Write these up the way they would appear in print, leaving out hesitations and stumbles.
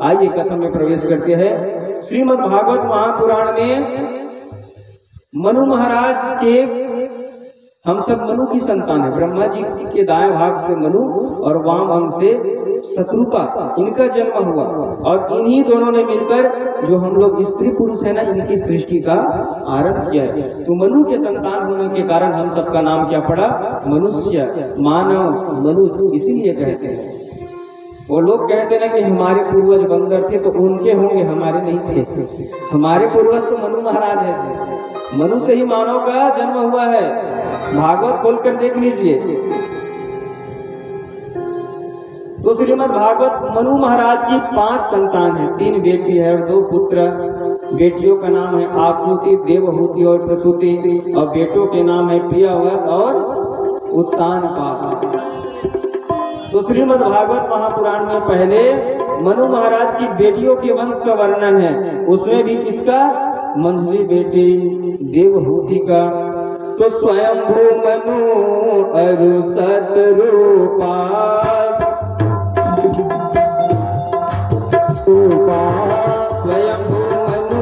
आइए कथा में प्रवेश करते हैं। श्रीमद् भागवत महापुराण में मनु महाराज के, हम सब मनु की संतान है। ब्रह्मा जी के दाएं भाग से मनु और वाम अंग से शत्रुपा, इनका जन्म हुआ और इन्हीं दोनों ने मिलकर जो हम लोग स्त्री पुरुष है ना, इनकी सृष्टि का आरंभ किया है। तो मनु के संतान होने के कारण हम सबका नाम क्या पड़ा? मनुष्य, मानव, मनु, इसीलिए कहते हैं। वो लोग कहते ना कि हमारे पूर्वज बंदर थे, तो उनके होंगे, हमारे नहीं थे। हमारे पूर्वज तो मनु महाराज है। मनु से ही मानव का जन्म हुआ है। भागवत खोलकर देख लीजिए। तो श्रीमद् भागवत मनु महाराज की 5 संतान है, 3 बेटी है और 2 पुत्र। बेटियों का नाम है आकृति, देवहूति और प्रसूति, और बेटों के नाम है प्रियव्रत और उत्तानपाद। तो श्रीमद् भागवत महापुराण में पहले मनु महाराज की बेटियों के वंश का वर्णन है। उसमें भी किसका? मंझली बेटी देवहूति का। तो स्वयंभू मनु अरु सतरूपा, स्वयंभू मनु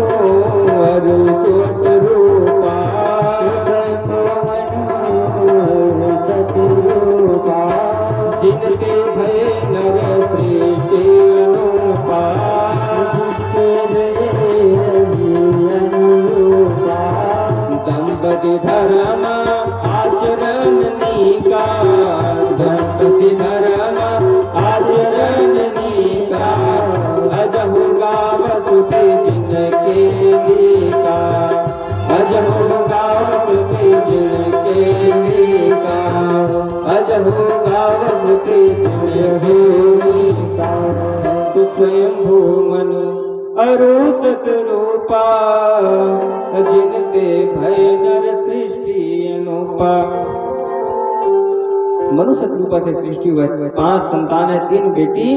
अरु सतरूपा, जिनते भय नर सृष्टि अनुपा, दंपति धर्म आचरण नीका, दंपति धर्म आचरण नीका, अजहु गावसुते जिनके नीका, अजहु गावसुते जिनके नीका, अजहु गावसुते जिनके नीका। तो स्वयंभू मनु अरु सतरूपा, जिनते भय नर सृष्टि अनुपा। मनु शत्रुपा से सृष्टि हुआ। 5 संतान है, 3 बेटी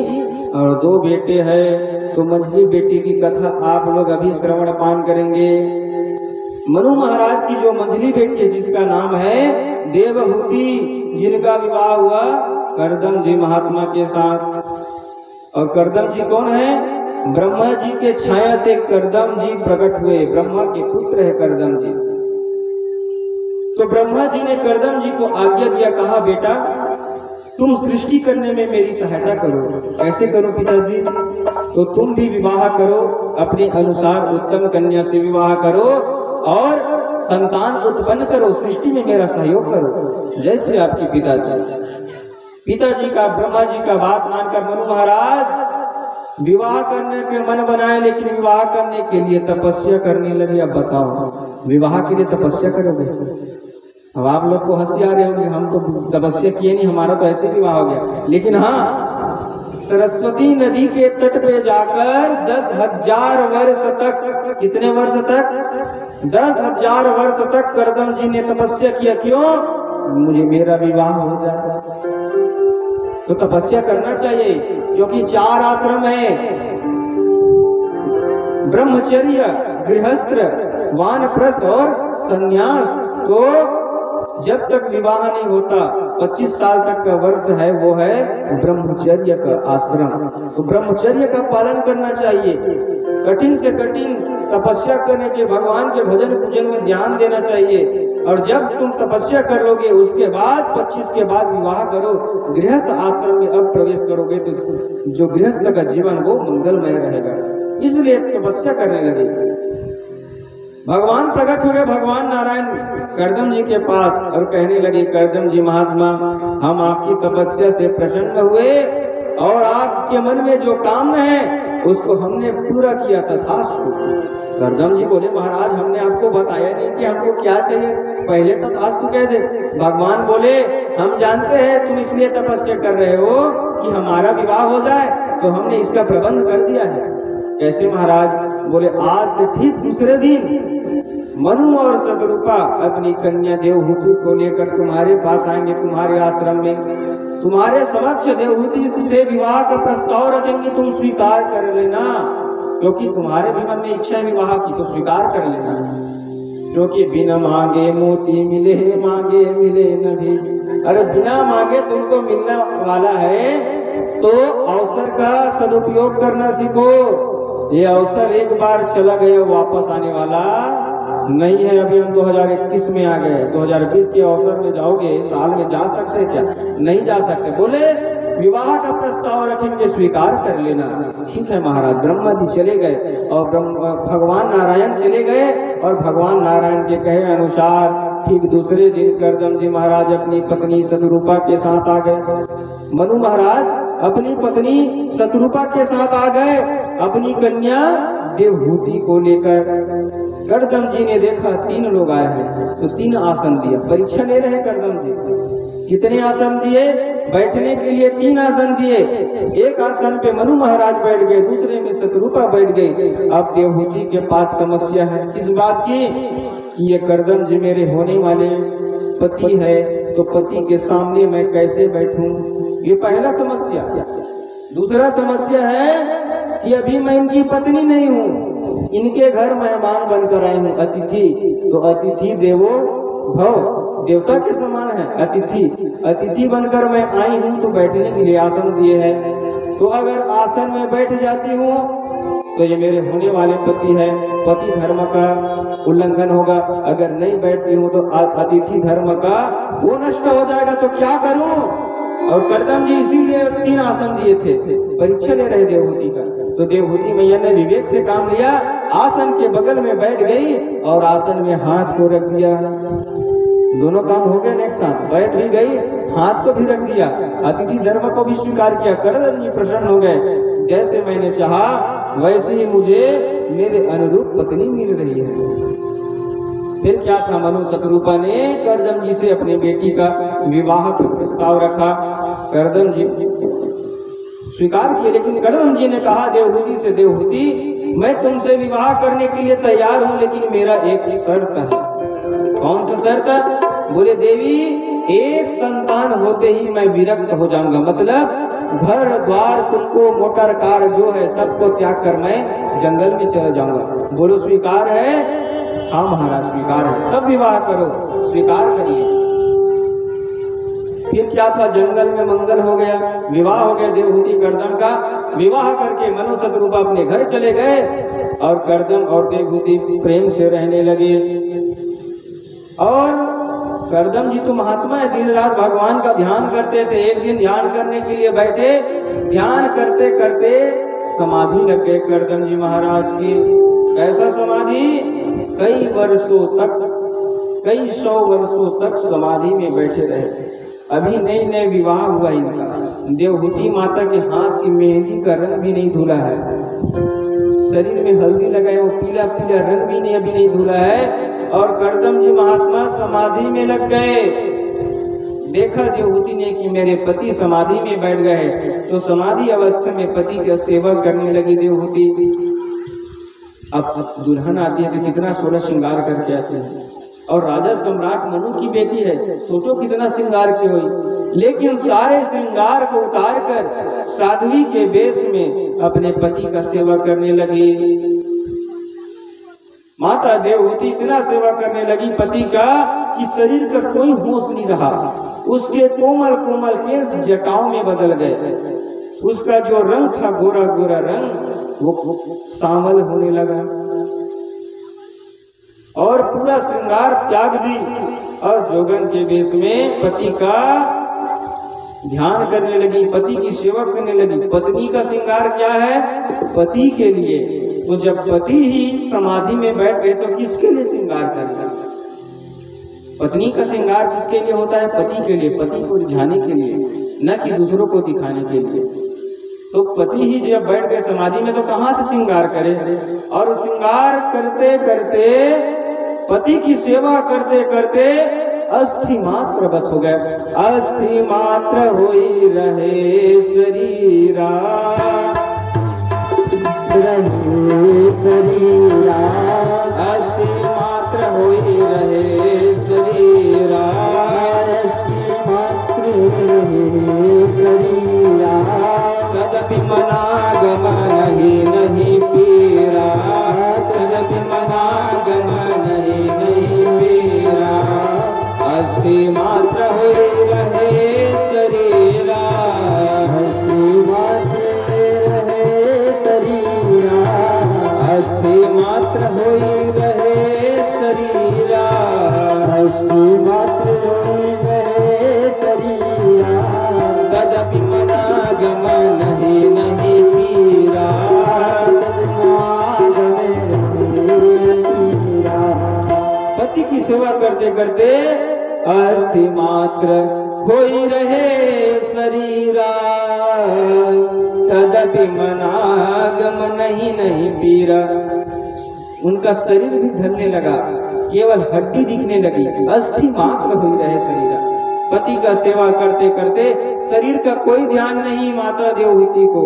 और 2 बेटे हैं। तो मंझली बेटी की कथा आप लोग अभी श्रवण पान करेंगे। मनु महाराज की जो मंझली बेटी है, जिसका नाम है देवहूति, जिनका विवाह हुआ करदम जी महात्मा के साथ। और करदम जी कौन है? ब्रह्मा जी के छाया से करदम जी प्रकट हुए। ब्रह्मा के पुत्र है करदम जी। तो ब्रह्मा जी ने करदम जी को आज्ञा दिया, कहा बेटा तुम सृष्टि करने में मेरी सहायता करो। कैसे करो पिताजी? तो तुम भी विवाह करो, अपने अनुसार उत्तम कन्या से विवाह करो और संतान उत्पन्न करो, सृष्टि में मेरा सहयोग करो, जैसे आपके पिताजी का ब्रह्मा जी का बात मानकर मनु महाराज विवाह करने के मन बनाए, लेकिन विवाह करने के लिए तपस्या करने लगे। अब बताओ, विवाह के लिए तपस्या करोगे? अब आप लोग को हंसी आ रही होगी, हम तो तपस्या किए नहीं, हमारा तो ऐसे विवाह हो गया। लेकिन हाँ, सरस्वती नदी के तट पे जाकर 10,000 वर्ष तक, कितने वर्ष तक? 10,000 वर्ष तक करदम जी ने तपस्या किया। क्यों? मुझे मेरा विवाह हो जाए। तो तपस्या करना चाहिए, क्योंकि 4 आश्रम है, ब्रह्मचर्य, गृहस्थ, वानप्रस्थ और संन्यास। तो जब तक विवाह नहीं होता, 25 साल तक का वर्ष है, वो है ब्रह्मचर्य का आश्रम। तो ब्रह्मचर्य का पालन करना चाहिए। कठिन से कठिन तपस्या करनी चाहिए, भगवान के भजन पूजन में ध्यान देना चाहिए। और जब तुम तपस्या कर लोगे, उसके बाद 25 के बाद विवाह करो, गृहस्थ आश्रम में अब प्रवेश करोगे, तो जो गृहस्थ का जीवन वो मंगलमय रहेगा। इसलिए तपस्या करने लगे। भगवान प्रकट हो गए, भगवान नारायण करदम जी के पास, और कहने लगे, करदम जी महात्मा, हम आपकी तपस्या से प्रसन्न हुए और आपके मन में जो काम है उसको हमने पूरा किया। तथास्तु। करदम जी बोले, महाराज हमने आपको बताया नहीं कि हमको क्या चाहिए, पहले तथास्तु कह दे। भगवान बोले, हम जानते हैं तुम इसलिए तपस्या कर रहे हो कि हमारा विवाह हो जाए, तो हमने इसका प्रबंध कर दिया है। कैसे महाराज? बोले, आज से ठीक दूसरे दिन मनु और शतरूपा अपनी कन्या देवहूति को लेकर तुम्हारे पास आएंगे, तुम्हारे आश्रम में, तुम्हारे समक्ष देवहूति से विवाह का प्रस्ताव रखेंगे, तुम स्वीकार कर लेना, क्योंकि तुम्हारे भी मन में इच्छा है विवाह की, तो स्वीकार कर लेना। क्योंकि बिना मांगे मोती मिले, मांगे मिले न भी। अरे बिना मांगे तुमको मिलने वाला है तो अवसर का सदुपयोग करना सीखो। ये अवसर एक बार चला गया, वापस आने वाला नहीं है। अभी हम 2021 में आ गए, 2020 के अवसर में जाओगे, साल में जा सकते क्या? नहीं जा सकते। बोले विवाह का प्रस्ताव रखेंगे, स्वीकार कर लेना। ठीक है महाराज। ब्रह्मा जी चले गए और भगवान नारायण चले गए और भगवान नारायण के कहे अनुसार ठीक दूसरे दिन करदम जी महाराज अपनी पत्नी शतरूपा के साथ आ गए। मनु महाराज अपनी पत्नी शतरूपा के साथ आ गए, अपनी कन्या देवहूति को लेकर। करदम जी ने देखा 3 लोग आए हैं, तो 3 आसन दिया। परीक्षा ले रहे करदम जी। कितने आसन दिए? बैठने के लिए 3 आसन दिए। एक आसन पे मनु महाराज बैठ गए, दूसरे में शतरूपा बैठ गई। अब देवहूति के पास समस्या है। किस बात की? कि ये करदम जी मेरे होने वाले पति है, तो पति के सामने मैं कैसे बैठूं? ये पहला समस्या। दूसरा समस्या है कि अभी मैं इनकी पत्नी नहीं हूँ, इनके घर मेहमान बनकर आई हूँ, अतिथि। तो अतिथि देवो भव, देवता के समान है अतिथि बनकर मैं आई हूँ, तो बैठने के लिए आसन दिए हैं। तो अगर आसन में बैठ जाती हूँ तो ये मेरे होने वाले पति है, पति धर्म का उल्लंघन होगा। अगर नहीं बैठती हूँ तो अतिथि धर्म का वो नष्ट हो जाएगा। तो क्या करूँ? और करदम जी इसीलिए 3 आसन दिए थे, परीक्षा ले रहे देवहूति का। तो देवहूति मैया ने विवेक से काम लिया, आसन के बगल में बैठ गई और आसन में हाथ को रख दिया। दोनों काम हो गए एक साथ। बैठ भी गई, हाथ को भी रख दिया, अतिथि धर्म को भी स्वीकार किया। करदम जी प्रसन्न हो गए। जैसे मैंने चाहा वैसे ही मुझे मेरे अनुरूप पत्नी मिल रही है। फिर क्या था? मनु शतरूपा ने करदम जी से अपनी बेटी का विवाह का प्रस्ताव रखा। करदम जी स्वीकार किए, लेकिन करदम जी ने कहा देवहूति से, देवहूति मैं तुमसे विवाह करने के लिए तैयार हूँ, लेकिन मेरा एक शर्त है। कौन सा शर्त? बोले देवी एक संतान होते ही मैं विरक्त हो जाऊंगा, मतलब घर द्वार तुमको मोटर कार जो है सबको त्याग कर मैं जंगल में चला जाऊंगा। बोलो स्वीकार है? हाँ महाराज स्वीकार है। सब विवाह करो, स्वीकार करिए। फिर क्या था? जंगल में मंगल हो गया, विवाह हो गया देवहूति करदम का। विवाह करके मनु शतरूपा अपने घर चले गए और करदम और देवहूति प्रेम से रहने लगे। और करदम जी तो महात्मा है, दिन रात भगवान का ध्यान करते थे। एक दिन ध्यान करने के लिए बैठे, ध्यान करते करते समाधि लग गए करदम जी महाराज की। ऐसा समाधि कई वर्षों तक, कई 100 वर्षों तक समाधि में बैठे रहे। अभी नई नई विवाह हुआ इनका। देवहूति माता के हाथ की मेहंदी का रंग भी नहीं धुला है, शरीर में हल्दी लगाए वो पीला पीला रंग भी नहीं अभी नहीं धुला है। और करदम जी महात्मा समाधि में लग गए। देखा देवहूति ने कि मेरे पति समाधि में बैठ गए, तो समाधि अवस्था में पति का सेवा करने लगी देवहूति। अब दुल्हन आती है तो कितना सोलह श्रृंगार करके आती है, और राजा सम्राट मनु की बेटी है, सोचो कितना श्रृंगार की हुई। लेकिन सारे श्रृंगार को उतार कर साध्वी के वेश में अपने पति का सेवा करने लगी। माता देवहूति इतना सेवा करने लगी पति का कि शरीर का कोई होश नहीं रहा। उसके कोमल कोमल केस जटाओं में बदल गए। उसका जो रंग था गोरा गोरा रंग वो सामल होने लगा, और पूरा श्रृंगार त्याग दी और जोगन के वेश में पति का ध्यान करने लगी, पति की सेवा करने लगी। पत्नी का श्रृंगार क्या है? पति के लिए। तो जब पति ही समाधि में बैठ गए तो किसके लिए श्रृंगार करेगा? पत्नी का श्रृंगार किसके लिए होता है? पति के लिए, पति को रिझाने के लिए, न कि दूसरों को दिखाने के लिए। तो पति ही जब बैठ गए समाधि में तो कहाँ से श्रृंगार करे? और श्रृंगार करते करते, पति की सेवा करते करते अस्थि मात्र बस हो गए। अस्थि मात्र होई रहे शरीरा, अस्थि मात्र होई रहे शरीरा, तदपि मनागम नहीं पीरा, तदपि मनागम नहीं पीरा, अस्थि मात्र होई रहे शरीरा, अस्थि अस्थि मात्र होई रहे शरीरा, तदपि मनागम नहीं पीरा। उनका शरीर भी ढलने लगा, केवल हड्डी दिखने लगी, अस्थि मात्र हुई रहे शरीरा। पति का सेवा करते करते शरीर का कोई ध्यान नहीं माता देवहूति को,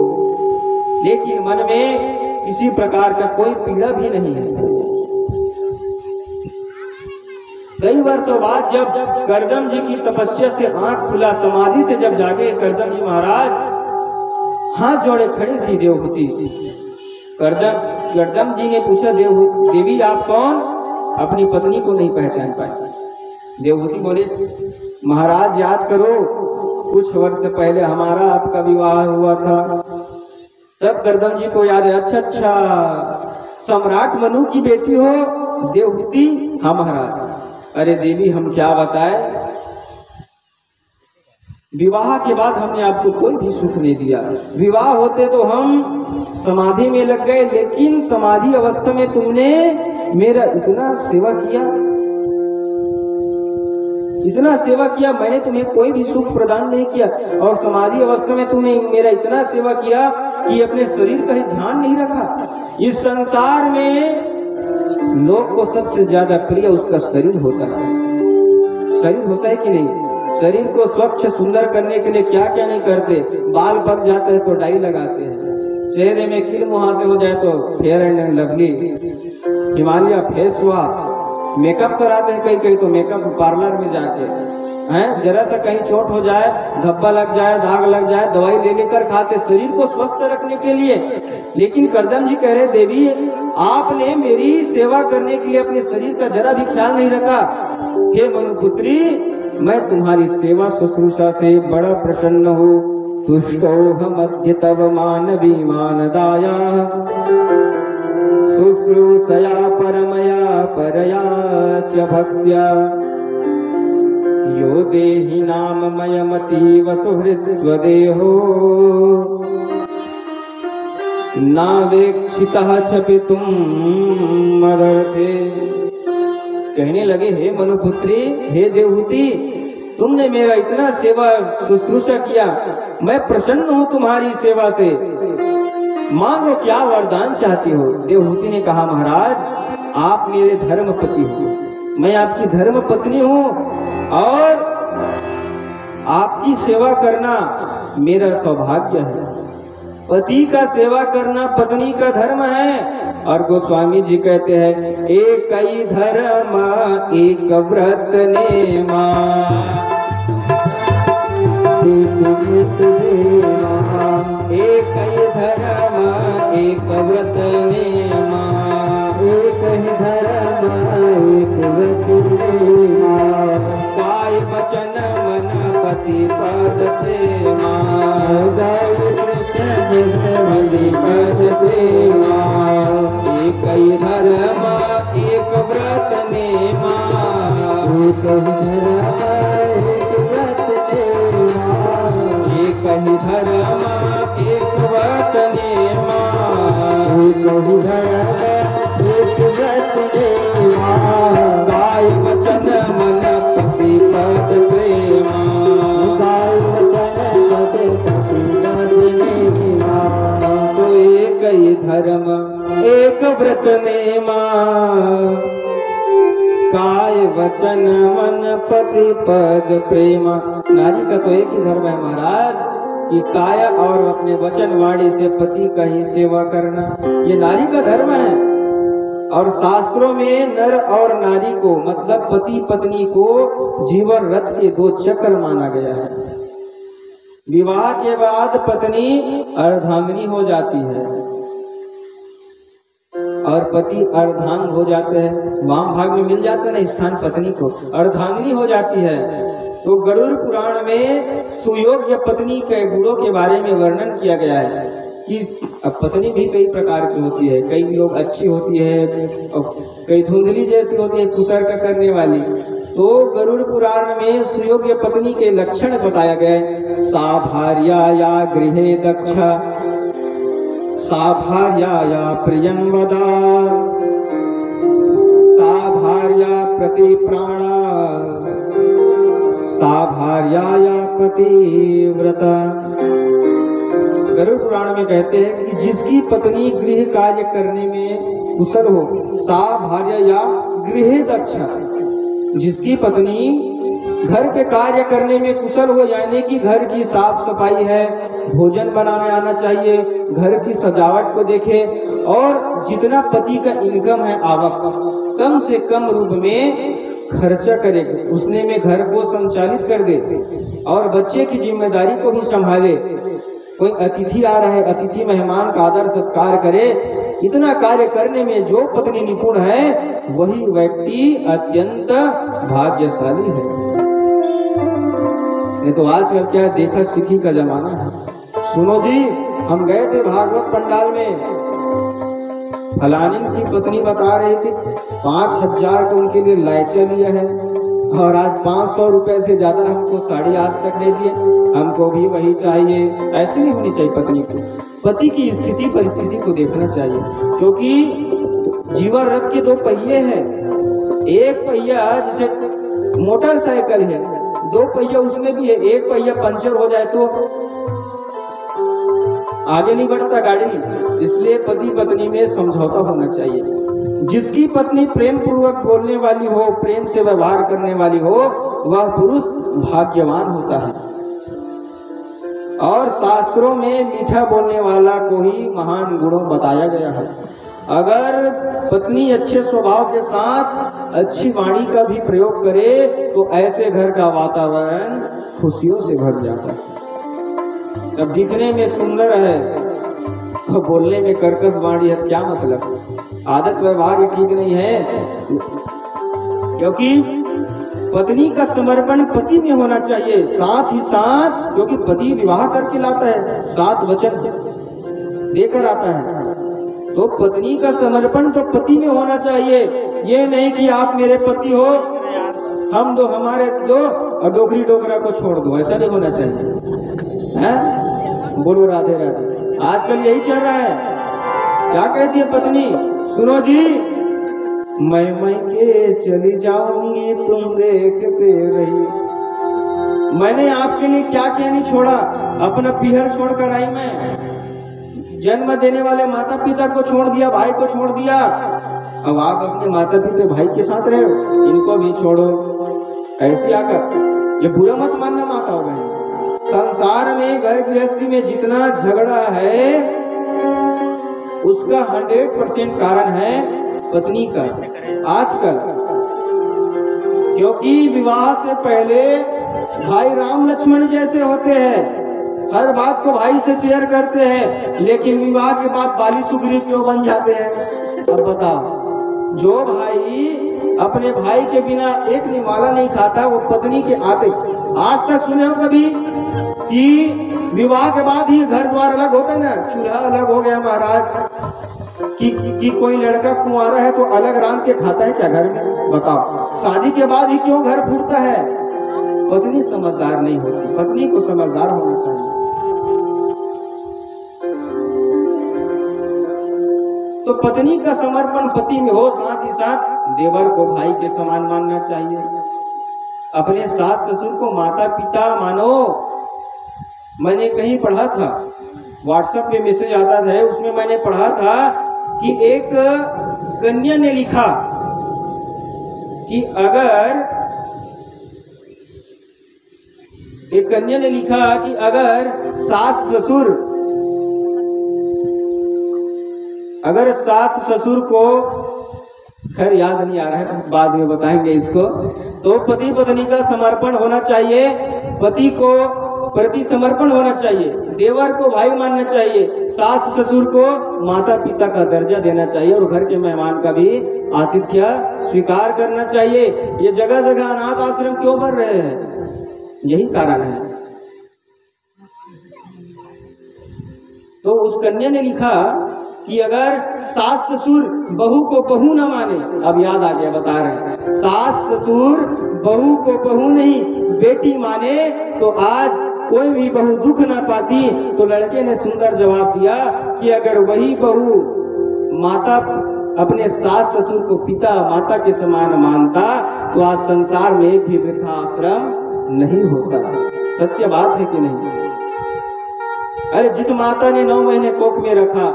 लेकिन मन में किसी प्रकार का कोई पीड़ा भी नहीं है। कई वर्षों बाद जब करदम जी की तपस्या से आंख खुला, समाधि से जब जागे करदम जी महाराज, हाथ जोड़े खड़ी थी देवहूति। करदम जी ने पूछा, देवी आप कौन? अपनी पत्नी को नहीं पहचान पाए। देवहूति बोले, महाराज याद करो, कुछ वर्ष पहले हमारा आपका विवाह हुआ था। तब करदम जी को याद है, अच्छा सम्राट मनु की बेटी हो देवहूति? हाँ महाराज। अरे देवी हम क्या बताएं, विवाह के बाद हमने आपको कोई भी सुख नहीं दिया। विवाह होते तो हम समाधि में लग गए, लेकिन समाधि अवस्था में तुमने मेरा इतना सेवा किया, मैंने तुम्हें कोई भी सुख प्रदान नहीं किया, और समाधि अवस्था में तुमने मेरा इतना सेवा किया कि अपने शरीर का ही ध्यान नहीं रखा। इस संसार में लोग को सबसे ज्यादा प्रिय उसका शरीर होता है। शरीर होता है कि नहीं? शरीर को स्वच्छ सुंदर करने के लिए क्या क्या नहीं करते। बाल पक जाते हैं तो डाई लगाते हैं, चेहरे में कील मुहासे हो जाए तो fair and lovely, Himalaya face wash, makeup कराते हैं कहीं तो मेकअप पार्लर में जाके हैं। जरा सा कहीं चोट हो जाए, धब्बा लग जाए, दाग लग जाए, दवाई ले लेकर खाते शरीर को स्वस्थ रखने के लिए। लेकिन करदम जी कह रहे, देवी आपने मेरी सेवा करने के लिए अपने शरीर का जरा भी ख्याल नहीं रखा। हे मनुपुत्री, मैं तुम्हारी सेवा शुश्रूषा से बड़ा प्रसन्न हूँ। तुष्टोऽहमद्य तव मानवी मानदाया, शुश्रूषया परमया परया च भक्त्या। यो देहि नाममयमतीव सुहृत् स्वदेहो, नावेक्षितः क्षपितुं मदर्थे। कहने लगे, हे मनुपुत्री, हे देवहूति, तुमने मेरा इतना सेवा शुश्रूषा किया, मैं प्रसन्न हूँ तुम्हारी सेवा से। मांगो क्या वरदान चाहती हो? देवहूति ने कहा, महाराज आप मेरे धर्म पति हो, मैं आपकी धर्म पत्नी हूँ, और आपकी सेवा करना मेरा सौभाग्य है। पति का सेवा करना पत्नी का धर्म है। और गोस्वामी जी कहते हैं, एक ही धर्म एक व्रत नेमा, एक ही धर्म एक व्रत नेमा, एक ही धर्म एक व्रत नेमा। काय वचन मन पति पद प्रेमा, काय वचन पति पद प्रेमा। एक ही धर्म एक व्रत नेमा, एक ही धर्म एक व्रत नेमा। एक ही धर्म एक व्रत नेमा, एक ही धर्म एक व्रत नेमा। काय वचन मन पति पद प्रेमा, काय वचन पति पद नेमा। तो एक ही धर्म एक व्रत नेमा, काय वचन मन पति पद प्रेमा। नारी का तो एक ही धर्म है महाराज, कि काया और अपने वचन वाणी से पति का ही सेवा करना, ये नारी का धर्म है। और शास्त्रों में नर और नारी को, मतलब पति पत्नी को जीवन रथ के दो चक्र माना गया है। विवाह के बाद पत्नी अर्धांगिनी हो जाती है और पति अर्धांग हो जाते हैं। वाम भाग में मिल जाता है ना स्थान पत्नी को, अर्धांगिनी हो जाती है। तो गरुड़ पुराण में सुयोग्य पत्नी के गुणों के बारे में वर्णन किया गया है कि पत्नी भी कई प्रकार की होती है। कई लोग अच्छी होती है, कई धुंधली जैसी होती है, कुतर्क करने वाली। तो गरुड़ पुराण में सुयोग्य पत्नी के लक्षण बताया गए। सा भार्याया गृहे दक्षा, सा भार्याया प्रियं वदा, सा भार्या प्रति प्राणा, सा भार्याया पतिव्रता। गरुड़ पुराण में कहते हैं कि जिसकी पत्नी गृह कार्य करने में कुशल हो, सा भार्याया गृह दक्षा। जिसकी पत्नी घर के कार्य करने में कुशल हो, यानी कि घर की साफ सफाई है, भोजन बनाने आना चाहिए, घर की सजावट को देखे, और जितना पति का इनकम है, आवक कम से कम रूप में खर्चा करे, उसने में घर को संचालित कर दे और बच्चे की जिम्मेदारी को भी संभाले। कोई अतिथि आ रहा है, अतिथि मेहमान का आदर सत्कार करे, इतना कार्य करने में जो पत्नी निपुण है वही व्यक्ति अत्यंत भाग्यशाली है। नहीं तो आजकल क्या देखा सीखी का जमाना है। सुनो जी, हम गए थे भागवत पंडाल में, फलानी की पत्नी बता रही थी 5,000 को उनके लिए लाइचा लिया है और आज 500 रुपए से ज्यादा हमको साड़ी आज तक नहीं दिए, हमको भी वही चाहिए। ऐसी नहीं होनी चाहिए पत्नी को। पति की स्थिति परिस्थिति को देखना चाहिए, क्योंकि जीवन रथ के 2 पहिए हैं। एक पहिया जैसे मोटरसाइकिल है, 2 पहिया उसमें भी है, एक पहिया पंचर हो जाए तो आगे नहीं बढ़ता गाड़ी। इसलिए पति पत्नी में समझौता होना चाहिए। जिसकी पत्नी प्रेम पूर्वक बोलने वाली हो, प्रेम से व्यवहार करने वाली हो, वह पुरुष भाग्यवान होता है। और शास्त्रों में मीठा बोलने वाला को ही महान गुणों बताया गया है। अगर पत्नी अच्छे स्वभाव के साथ अच्छी वाणी का भी प्रयोग करे तो ऐसे घर का वातावरण खुशियों से भर जाता है। अब दिखने में सुंदर है तो बोलने में कर्कश वाणी है, क्या मतलब? आदत व्यवहार ये ठीक नहीं है। क्योंकि पत्नी का समर्पण पति में होना चाहिए, साथ ही साथ, क्योंकि पति विवाह करके लाता है, 7 वचन देकर आता है, तो पत्नी का समर्पण तो पति में होना चाहिए। ये नहीं कि आप मेरे पति हो, हम दो हमारे दो और डोगरी डोगरा को छोड़ दो, ऐसा नहीं होना चाहिए। है? बोलो राधे राधे। आजकल यही चल रहा है। क्या कहती है पत्नी? सुनो जी, मैं के चली जाऊंगी तुम देखते रही। मैंने आपके लिए क्या क्या नहीं छोड़ा, अपना पीहर छोड़कर आई मैं, जन्म देने वाले माता पिता को छोड़ दिया, भाई को छोड़ दिया, अब आप अपने माता पिता भाई के साथ रहे हो, इनको भी छोड़ो। ऐसे आकर ये बुरा मत मानना माताओं बहन। संसार में घर गृहस्थी में जितना झगड़ा है उसका 100% कारण है पत्नी का आजकल। क्योंकि विवाह से पहले भाई राम लक्ष्मण जैसे होते हैं, हर बात को भाई से शेयर करते हैं, लेकिन विवाह के बाद बाली सुग्रीव क्यों बन जाते हैं? अब बताओ, जो भाई अपने भाई के बिना एक निवाला नहीं खाता वो पत्नी के आते। आज तक सुने हो कभी कि विवाह के बाद ही घर द्वार अलग होता है ना, चूल्हा अलग हो गया महाराज, कि कोई लड़का कुंवारा है तो अलग रांध के खाता है क्या घर में? बताओ, शादी के बाद ही क्यों घर फूटता है? पत्नी समझदार नहीं होती। पत्नी को समझदार होना चाहिए। तो पत्नी का समर्पण पति में हो, साथ ही साथ देवर को भाई के समान मानना चाहिए। अपने सास ससुर को माता पिता मानो। मैंने कहीं पढ़ा था, व्हाट्सएप पे मैसेज आता था, उसमें मैंने पढ़ा था कि एक कन्या ने लिखा कि अगर सास ससुर को, खैर याद नहीं आ रहा है, बाद में बताएंगे इसको, तो पति पत्नी का समर्पण होना चाहिए, पति को प्रति समर्पण होना चाहिए, देवर को भाई मानना चाहिए, सास ससुर को माता पिता का दर्जा देना चाहिए और घर के मेहमान का भी आतिथ्य स्वीकार करना चाहिए। ये जगह जगह अनाथ आश्रम क्यों बन रहे हैं? यही कारण है। तो उस कन्या ने लिखा कि अगर सास ससुर बहू को बहू न माने, अब याद आ गया, बता रहे, सास ससुर बहू को बहू नहीं बेटी माने तो आज कोई भी बहू दुख ना पाती। तो लड़के ने सुंदर जवाब दिया कि अगर वही बहू माता अपने सास ससुर को पिता माता के समान मानता तो आज संसार में एक भी वृद्धाश्रम नहीं होता। सत्य बात है कि नहीं? अरे जिस माता ने 9 महीने कोख में रखा,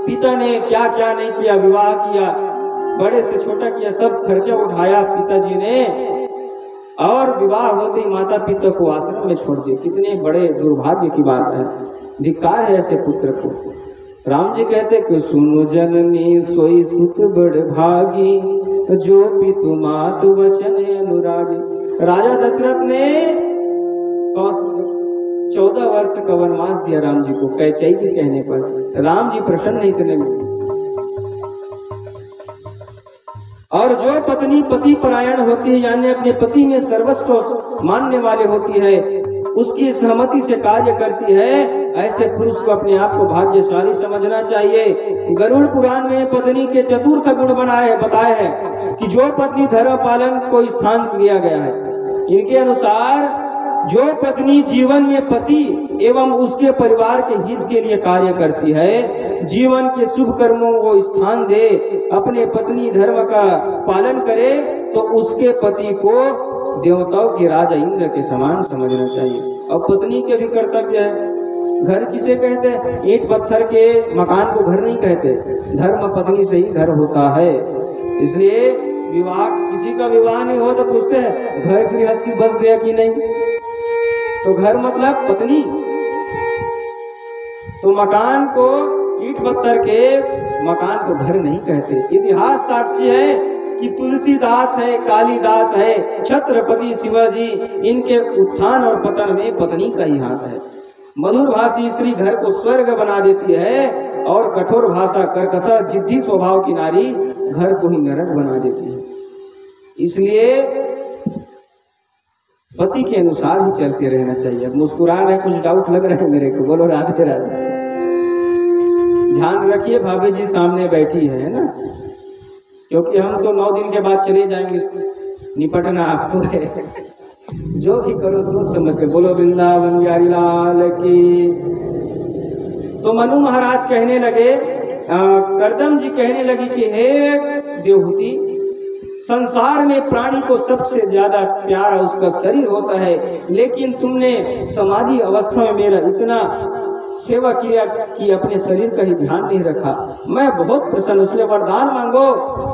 पिता ने क्या क्या नहीं किया, विवाह किया, बड़े से छोटा किया, सब खर्चा उठाया पिताजी ने, और विवाह होते ही माता पिता को आश्रम में छोड़ दिया। कितने बड़े दुर्भाग्य की बात है, धिक्कार है ऐसे पुत्र को। राम जी कहते कि सुनो जननी सोई सुत बड़ भागी, जो पितु मातु वचन अनुरागी। राजा दशरथ ने 14 वर्ष का वनवास दिया राम जी को, कैकेयी के कहने पर। राम जी प्रसन्न इतने में, और जो पत्नी पति परायण होती है, यानी अपने पति में सर्वस्व मानने वाले होती है, उसकी सहमति से कार्य करती है, ऐसे पुरुष को अपने आप को भाग्यशाली समझना चाहिए। गरुड़ पुराण में पत्नी के चतुर्थ गुण बताए हैं कि जो पत्नी धर्म पालन को स्थान दिया गया है। इनके अनुसार जो पत्नी जीवन में पति एवं उसके परिवार के हित के लिए कार्य करती है, जीवन के शुभ कर्मों को स्थान दे, अपने पत्नी धर्म का पालन करे, तो उसके पति को देवताओं के राजा इंद्र के समान समझना चाहिए। और पत्नी के भी कर्तव्य है। घर किसे कहते हैं? ईंट पत्थर के मकान को घर नहीं कहते, धर्म पत्नी से ही घर होता है। इसलिए विवाह, किसी का विवाह नहीं हो तो पूछते हैं घर गृहस्थी बस गया कि नहीं, तो घर मतलब पत्नी। तो मकान को, ईंट पत्थर के मकान को घर नहीं कहते। इतिहास साक्षी है कि तुलसीदास है, कालिदास है, छत्रपति शिवाजी, इनके उत्थान और पतन में पत्नी का ही हाथ है। मधुर भाषी स्त्री घर को स्वर्ग बना देती है, और कठोर भाषा कर्कशा जिद्दी स्वभाव की नारी घर को ही नरक बना देती है। इसलिए पति के अनुसार ही चलते रहना चाहिए। मुस्कुरा रहे, कुछ डाउट लग रहा है मेरे को, बोलो राधे राधे। ध्यान रखिए, भाभी जी सामने बैठी है ना, क्योंकि हम तो 9 दिन के बाद चले जाएंगे, निपटना आपको है। जो भी करो सोच समझ के बोलो वृंदावन बिहारी लाल की। तो मनु महाराज कहने लगे, करदम जी कहने लगी कि हे देवहूति, संसार में प्राणी को सबसे ज्यादा प्यारा उसका शरीर होता है, लेकिन तुमने समाधि अवस्था में मेरा इतना सेवा किया कि अपने शरीर का ही ध्यान नहीं रखा। मैं बहुत प्रसन्न, उसने वरदान मांगो।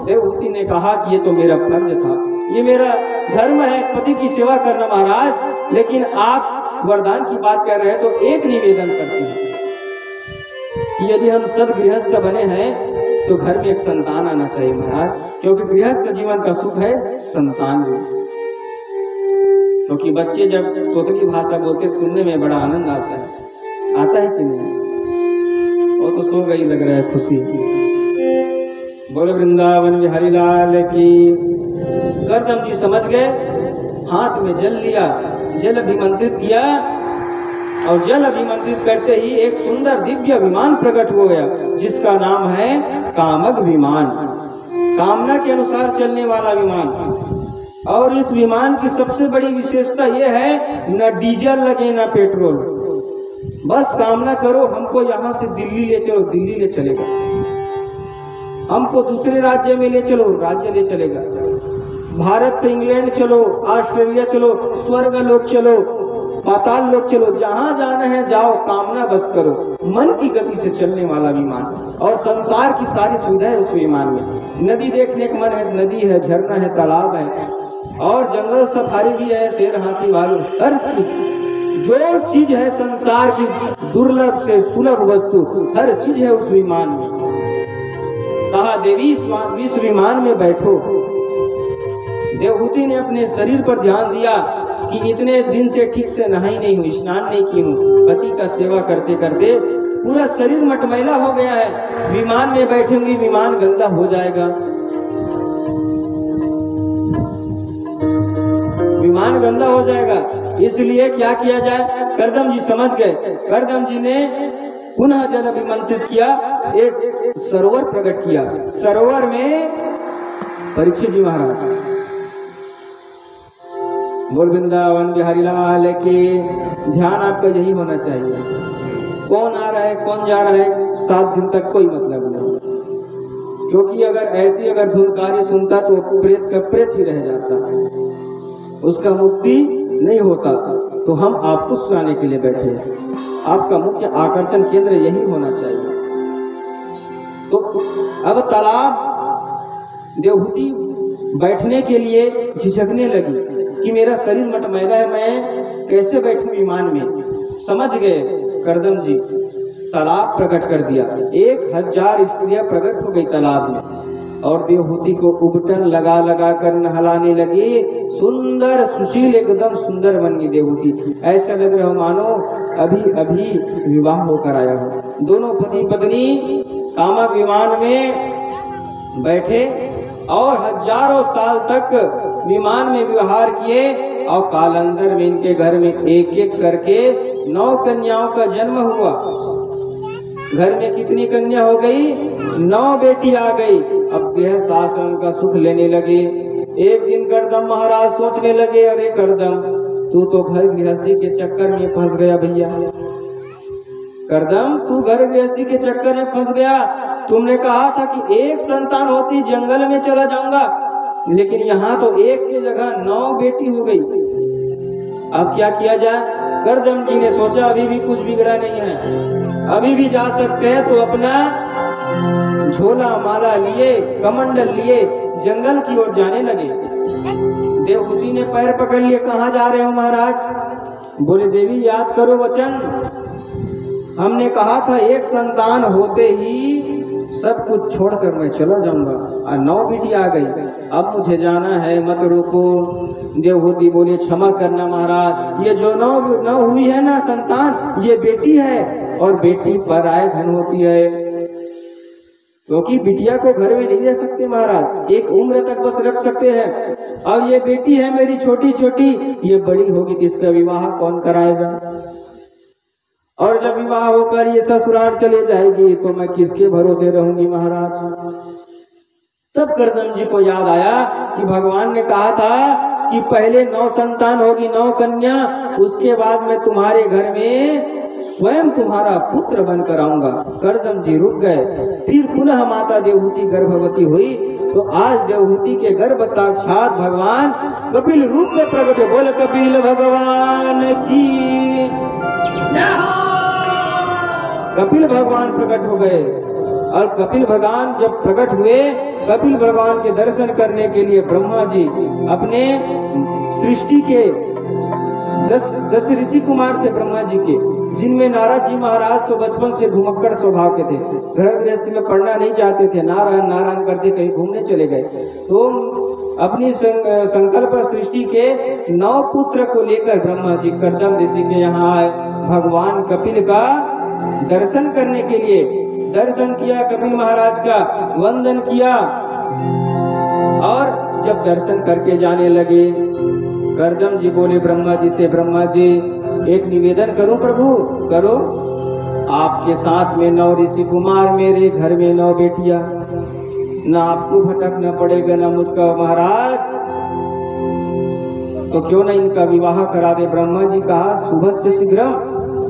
देवहूति ने कहा कि ये तो मेरा फर्ज था, ये मेरा धर्म है पति की सेवा करना महाराज, लेकिन आप वरदान की बात कर रहे हैं, तो एक निवेदन करती हूँ, यदि हम सब गृहस्थ बने हैं तो घर में एक संतान आना चाहिए महाराज, क्योंकि गृहस्थ जीवन का सुख है संतान में। क्योंकि बच्चे जब तोतली भाषा बोलते सुनने में बड़ा आनंद आता है कि नहीं? वो तो सो गई लग रहा है खुशी। बोलो वृंदावन बिहारी लाल की। करदम जी समझ गए, हाथ में जल लिया, जल अभिमंत्रित किया, और जल अभिमंत्रित करते ही एक सुंदर दिव्य विमान प्रकट हो गया, जिसका नाम है कामग विमान, कामना के अनुसार चलने वाला विमान। और इस विमान की सबसे बड़ी विशेषता यह है, न डीजल लगे न पेट्रोल, बस कामना करो हमको यहाँ से दिल्ली ले चलो, दिल्ली ले चलेगा, हमको दूसरे राज्य में ले चलो, राज्य ले चलेगा, भारत से इंग्लैंड चलो, ऑस्ट्रेलिया चलो, स्वर्ग लोक चलो, पाताल लोक चलो, जहां जाना है जाओ, कामना बस करो। मन की गति से चलने वाला विमान, और संसार की सारी सुविधाएं उस विमान में। नदी देखने का मन है, नदी है, झरना है, तालाब है, और जंगल सफारी भी है, शेर हाथी भालू, हर जो चीज है संसार की दुर्लभ से सुलभ वस्तु, हर चीज है उस विमान में। कहा देवी इस विमान में बैठो। देवहूति ने अपने शरीर पर ध्यान दिया कि इतने दिन से ठीक से नहाई नहीं हुई, स्नान नहीं की हूँ, पति का सेवा करते करते पूरा शरीर मटमैला हो गया है, विमान में बैठूंगी विमान गंदा हो जाएगा, विमान गंदा हो जाएगा, इसलिए क्या किया जाए? करदम जी समझ गए। करदम जी ने पुनः जल अभिमंत्रित किया, एक सरोवर प्रकट किया, सरोवर में परीक्षित जी महाराज। बोल वृंदावन बिहारी लाल के। ध्यान आपका यही होना चाहिए, कौन आ रहा है कौन जा रहा है 7 दिन तक कोई मतलब नहीं, क्योंकि अगर धुनकारी सुनता तो प्रेत का प्रेत ही रह जाता, उसका मुक्ति नहीं होता तो हम आपको सुनाने के लिए बैठे हैं। आपका मुख्य आकर्षण केंद्र यही होना चाहिए। तो अब तालाब देवहूति बैठने के लिए झिझकने लगी कि मेरा शरीर मटमैला है, मैं कैसे बैठूं विमान में। समझ गए करदम जी, तालाब प्रकट कर दिया। 1000 स्त्रियां प्रकट हो गई तालाब में और देवहूति को उबटन लगा लगा कर नहलाने लगी। सुंदर सुशील एकदम सुंदर बन गई देवहूति। ऐसा लग रहा हो मानो अभी अभी विवाह होकर आया हो। दोनों पति पत्नी कामक विमान में बैठे और हजारों साल तक विमान में विहार किए और कालांतर में इनके घर में एक एक करके 9 कन्याओं का जन्म हुआ। घर में कितनी कन्या हो गई? 9 बेटी आ गई। अब गृहस्थ आश्रम का सुख लेने लगे। एक दिन करदम महाराज सोचने लगे, अरे करदम तू तो घर गृहस्थी के चक्कर में फंस गया भैया। करदम तू घर गृहस्थी के चक्कर में फंस गया। तुमने कहा था कि एक संतान होती जंगल में चला जाऊंगा, लेकिन यहाँ तो एक की जगह 9 बेटी हो गई। अब क्या किया जाए? करदम जी ने सोचा अभी भी कुछ बिगड़ा नहीं है, अभी भी जा सकते हैं। तो अपना झोला माला लिए, कमंडल लिए जंगल की ओर जाने लगे। देवहूति ने पैर पकड़ लिए, कहाँ जा रहे हो महाराज? बोले देवी याद करो वचन, हमने कहा था एक संतान होते ही सब कुछ छोड़कर मैं चला जाऊंगा और 9 बेटी आ गई, अब मुझे जाना है, मत रोको। देवहूति बोले क्षमा करना महाराज, ये जो 9 हुई है ना संतान, ये बेटी है और बेटी पराये धन होती है, क्योंकि बिटिया को घर में नहीं रह सकते महाराज, एक उम्र तक बस रख सकते हैं। अब ये बेटी है मेरी छोटी छोटी, ये बड़ी होगी तो इसका विवाह कौन कराएगा? और जब विवाह होकर ये ससुराल चले जाएगी तो मैं किसके भरोसे रहूंगी महाराज? तब करदम जी को याद आया कि भगवान ने कहा था कि पहले 9 संतान होगी, 9 कन्या, उसके बाद मैं तुम्हारे घर में स्वयं तुम्हारा पुत्र बनकर आऊंगा। करदम जी रुक गए। फिर पुनः माता देवहूति गर्भवती हुई। तो आज देवहूति के गर्भ साक्षात भगवान कपिल रूप में प्रकट हुए। बोल कपिल भगवान की। कपिल भगवान प्रकट हो गए और कपिल भगवान जब प्रकट हुए, कपिल भगवान के दर्शन करने के लिए ब्रह्मा जी अपने सृष्टि के 10 ऋषि कुमार थे ब्रह्मा जी के, जिनमें नारद जी महाराज तो बचपन से घुमक्कड़ स्वभाव के थे, घर गृहस्थी में पढ़ना नहीं चाहते थे, नारायण नारायण करते कहीं घूमने चले गए। तो अपनी संकल्प सृष्टि के 9 पुत्र को लेकर ब्रह्मा जी करदम ऋषि के यहाँ आए। भगवान कपिल का दर्शन करने के लिए दर्शन किया, कपिल महाराज का वंदन किया और जब दर्शन करके जाने लगे, करदम जी बोले ब्रह्मा जी से, ब्रह्मा जी एक निवेदन करूं प्रभु? करो। आपके साथ में 9 ऋषि कुमार, मेरे घर में 9 बेटियां, ना आपको भटकना पड़ेगा ना मुझको महाराज, तो क्यों ना इनका विवाह करा दे। ब्रह्मा जी कहा शुभ से शीघ्रम,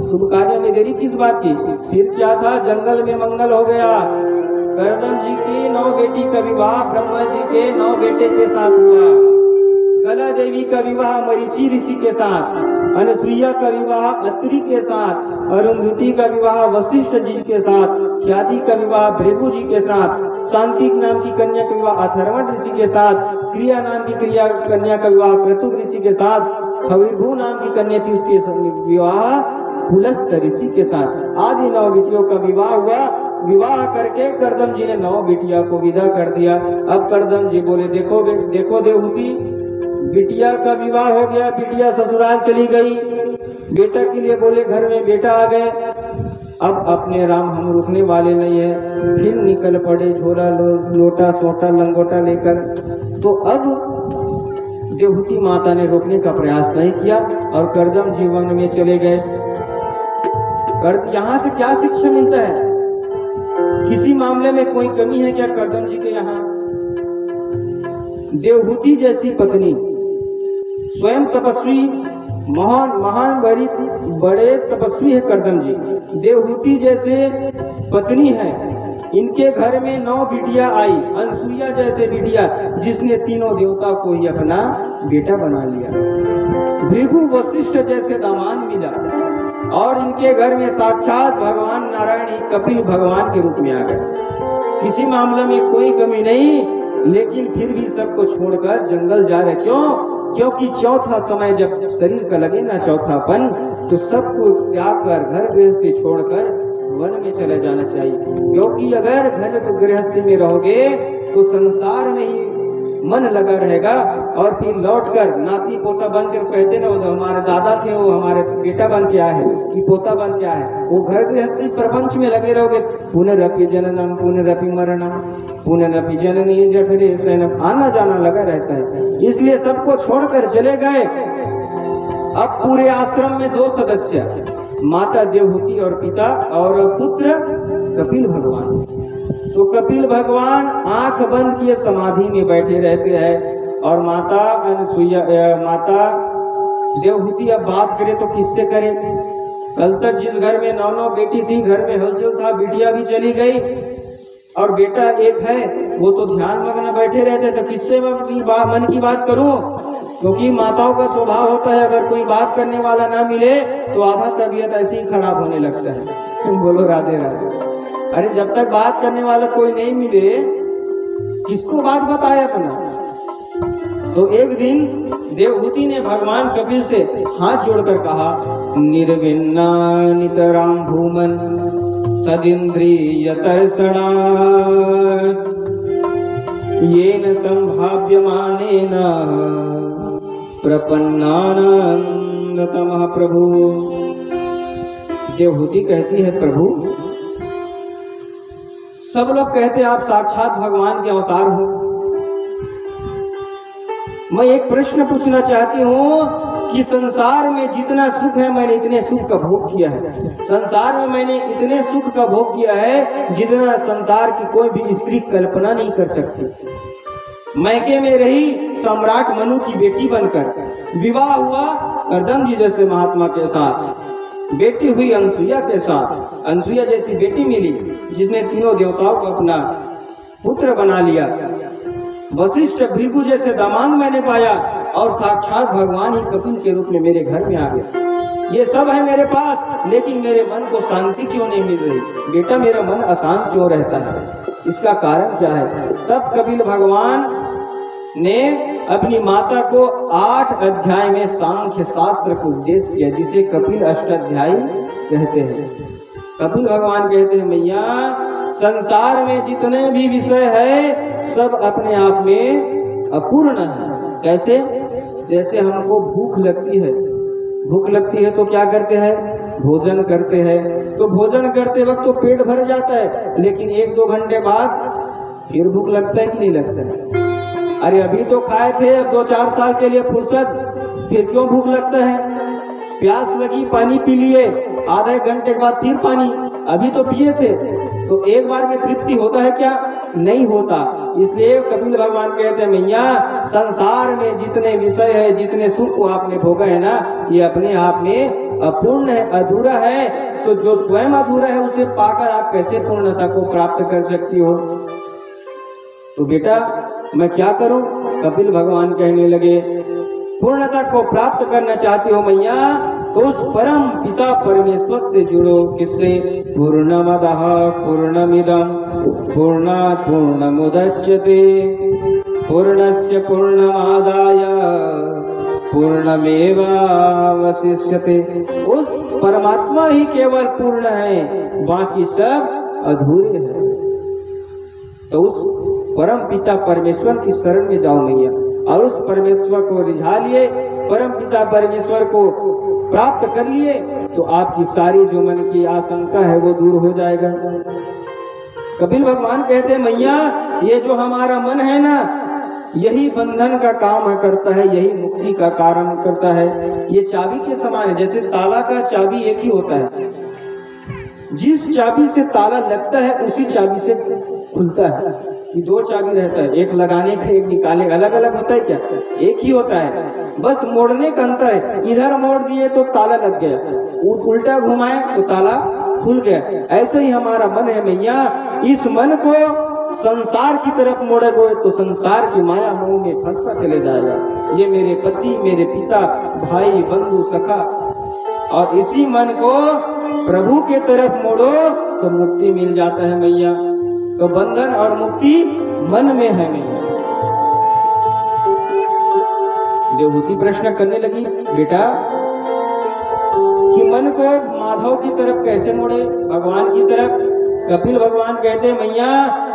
शुभ कार्य में देरी किस बात की? फिर क्या था, जंगल में मंगल हो गया। करदम जी की 9 बेटी का विवाह ब्रह्मा जी के 9 बेटे के साथ हुआ। कला देवी का विवाह मरीचि ऋषि के साथ, अनुसुईया का विवाह अत्रि के साथ, अरुंधति का विवाह वशिष्ठ जी के साथ, ख्याति का विवाह भृगु जी के साथ, शांतिक नाम की कन्या का विवाह अथर्वण ऋषि के साथ, क्रिया नाम की कन्या का विवाह क्रतुक ऋषि के साथ, हविर्भू नाम की कन्या थी उसके विवाह पुलस्त ऋषि के साथ, आदि 9 बेटियों का विवाह हुआ। विवाह करके करदम जी ने 9 बेटिया को विदा कर दिया। अब करदम जी बोले देखो देवहूति, बिटिया का विवाह हो गया, बिटिया ससुराल चली गई, बेटा के लिए बोले घर में बेटा आ गए। अब अपने राम हम रुकने वाले नहीं है, फिर निकल पड़े झोला लोटा सोटा लंगोटा लेकर। तो अब देवहूति माता ने रोकने का प्रयास नहीं किया और करदम जी वन में चले गए। यहाँ से क्या शिक्षा मिलता है? किसी मामले में कोई कमी है क्या करदम जी के यहाँ? देवहूति जैसी पत्नी, स्वयं तपस्वी, महान बड़े तपस्वी है करदम जी। देवहूति जैसे पत्नी है इनके घर में 9 बिटिया आई, अनसुईया जैसे बिटिया, जिसने तीनों देवता को ही अपना बेटा बना लिया। भृगु वशिष्ठ जैसे दामाद मिला और इनके घर में साक्षात भगवान नारायण ही कपिल भगवान के रूप में आ गए। किसी मामले में कोई कमी नहीं, लेकिन फिर भी सबको छोड़कर जंगल जा रहे। क्यों? क्योंकि चौथा समय जब शरीर का लगे ना चौथापन, तो सब कुछ त्याग कर घर गृहस्थी छोड़कर वन में चले जाना चाहिए। क्योंकि अगर घर तो गृहस्थी में रहोगे तो संसार में ही मन लगा रहेगा और फिर लौटकर नाती पोता बनकर कहते ना, वो हमारे दादा थे वो हमारे बेटा बन के आए हैं कि पोता बन के आए, वो घर गृहस्थी प्रपंच में लगे रहोगे। पुनरपि जननम पुनरपि मरणम पुनरपि जननी जठरे शयनम, आना जाना लगा रहता है। इसलिए सबको छोड़कर चले गए। अब पूरे आश्रम में 2 सदस्य, माता देवहूति और पिता और पुत्र कपिल भगवान। तो कपिल भगवान आंख बंद किए समाधि में बैठे रहते हैं और माता अनसुईया माता देवहूति अब बात करे तो किससे करे? कल तक जिस घर में 9 बेटी थी, घर में हलचल था, बिटिया भी चली गई और बेटा एक है, वो तो ध्यान मग्न बैठे रहते, तो किससे मन की बात करूं? क्योंकि माताओं का स्वभाव होता है, अगर कोई बात करने वाला ना मिले तो आधा तबीयत ऐसे ही खराब होने लगता है। बोलो राधे राधे। अरे जब तक बात करने वाला कोई नहीं मिले, किसको बात बताए अपना? तो एक दिन देवहूति ने भगवान कपिल से हाथ जोड़कर कहा, निर्विन्ना नितराम भूमन सदिंद्रिय तर्षणा येन संभाव्यमानेन प्रपन्नानंदतमः प्रभु। देवहूति कहती है, प्रभु सब लोग कहते आप साक्षात भगवान के अवतार हो। मैं एक प्रश्न पूछना चाहती हूँ कि संसार में जितना सुख है, मैंने इतने सुख का भोग किया है। संसार में मैंने इतने सुख का भोग किया है जितना संसार की कोई भी स्त्री कल्पना नहीं कर सकती। मैके में रही सम्राट मनु की बेटी बनकर, विवाह हुआ कर्दम जी जैसे महात्मा के साथ, बेटी हुई अनसुईया के साथ। अनसुईया जैसी बेटी मिली जिसने तीनों देवताओं को अपना पुत्र बना लिया। वशिष्ठ भृगु जैसे दामाद मैंने पाया और साक्षात भगवान ही कपिल के रूप में मेरे घर में आ गया। ये सब है मेरे पास, लेकिन मेरे मन को शांति क्यों नहीं मिल रही? बेटा मेरा मन अशांत क्यों रहता है? इसका कारण क्या है? तब कपिल भगवान ने अपनी माता को 8 अध्याय में सांख्य शास्त्र को उपदेश किया, जिसे कपिल अष्टाध्यायी कहते हैं। कपिल भगवान कहते हैं, मैया संसार में जितने भी विषय है सब अपने आप में अपूर्ण है। कैसे? जैसे हमको भूख लगती है तो क्या करते हैं? भोजन करते हैं। तो भोजन करते वक्त तो पेट भर जाता है, लेकिन 1-2 घंटे बाद फिर भूख लगता है कि नहीं लगता है? अरे अभी तो खाए थे, अब 2-4 साल के लिए फुर्सत, फिर क्यों भूख लगता है? प्यास लगी, पानी पी लिए, आधे घंटे के बाद फिर पानी, अभी तो पिए थे। तो एक बार में तृप्ति होता है क्या? नहीं होता। इसलिए कपिल भगवान कहते हैं, मैया संसार में जितने विषय है, जितने सुख को आपने भोगा है ना, ये अपने आप में अपूर्ण है, अधूरा है। तो जो स्वयं अधूरा है उसे पाकर आप कैसे पूर्णता को प्राप्त कर सकती हो? तो बेटा मैं क्या करूं? कपिल भगवान कहने लगे, पूर्णता को प्राप्त करना चाहती हो मैया, तो उस परम पिता परमेश्वर से जुड़ो। किससे? पूर्णमदः पूर्णमिदं पूर्णात् पूर्णमुदच्यते पूर्णस्य पूर्णमादाय पूर्णमेवावशिष्यते। उस परमात्मा ही केवल पूर्ण है, बाकी सब अधूरे हैं। तो उस परम पिता परमेश्वर की शरण में जाओ मैया, और उस परमेश्वर को रिझा लिए, परम पिता परमेश्वर को प्राप्त कर लिए, तो आपकी सारी जो मन की आशंका है वो दूर हो जाएगा। कपिल भगवान कहते हैं, मैया ये जो हमारा मन है ना, यही बंधन का काम करता है, यही मुक्ति का कारण करता है। ये चाबी के समान है, जैसे ताला का चाबी एक ही होता है, जिस चाबी से ताला लगता है उसी चाबी से खुलता है। ये दो चाबी रहता है, एक लगाने का एक निकाले, अलग अलग होता है क्या? एक ही होता है, बस मोड़ने का अंतर है। इधर मोड़ दिए तो ताला लग गया, उल्टा घुमाए तो ताला खुल गया। ऐसे ही हमारा मन है मैया, इस मन को संसार की तरफ मोड़ोगे तो संसार की माया मोह में फंसता चले जाएगा। ये मेरे पति, मेरे पिता, भाई, बंधु, सखा, और इसी मन को प्रभु के तरफ मोड़ो तो मुक्ति मिल जाता है मैया। तो बंधन और मुक्ति मन में है मैया। देवहूति प्रश्न करने लगी, बेटा कि मन को माधव की तरफ कैसे मोड़े, भगवान की तरफ? कपिल भगवान कहते मैया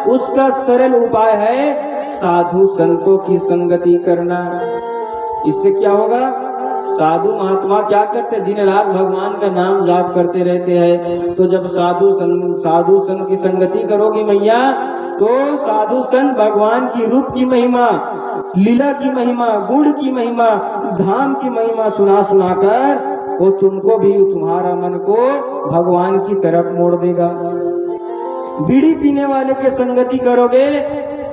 उसका सरल उपाय है साधु संतों की संगति करना। इससे क्या होगा? साधु महात्मा क्या करते? दिन रात भगवान का नाम जाप करते रहते हैं। तो जब साधु संत की संगति करोगी मैया तो साधु संत भगवान की रूप की महिमा, लीला की महिमा, गुण की महिमा, धाम की महिमा सुना सुनाकर वो तुमको भी, तुम्हारा मन को भगवान की तरफ मोड़ देगा। बीड़ी पीने वाले के संगति करोगे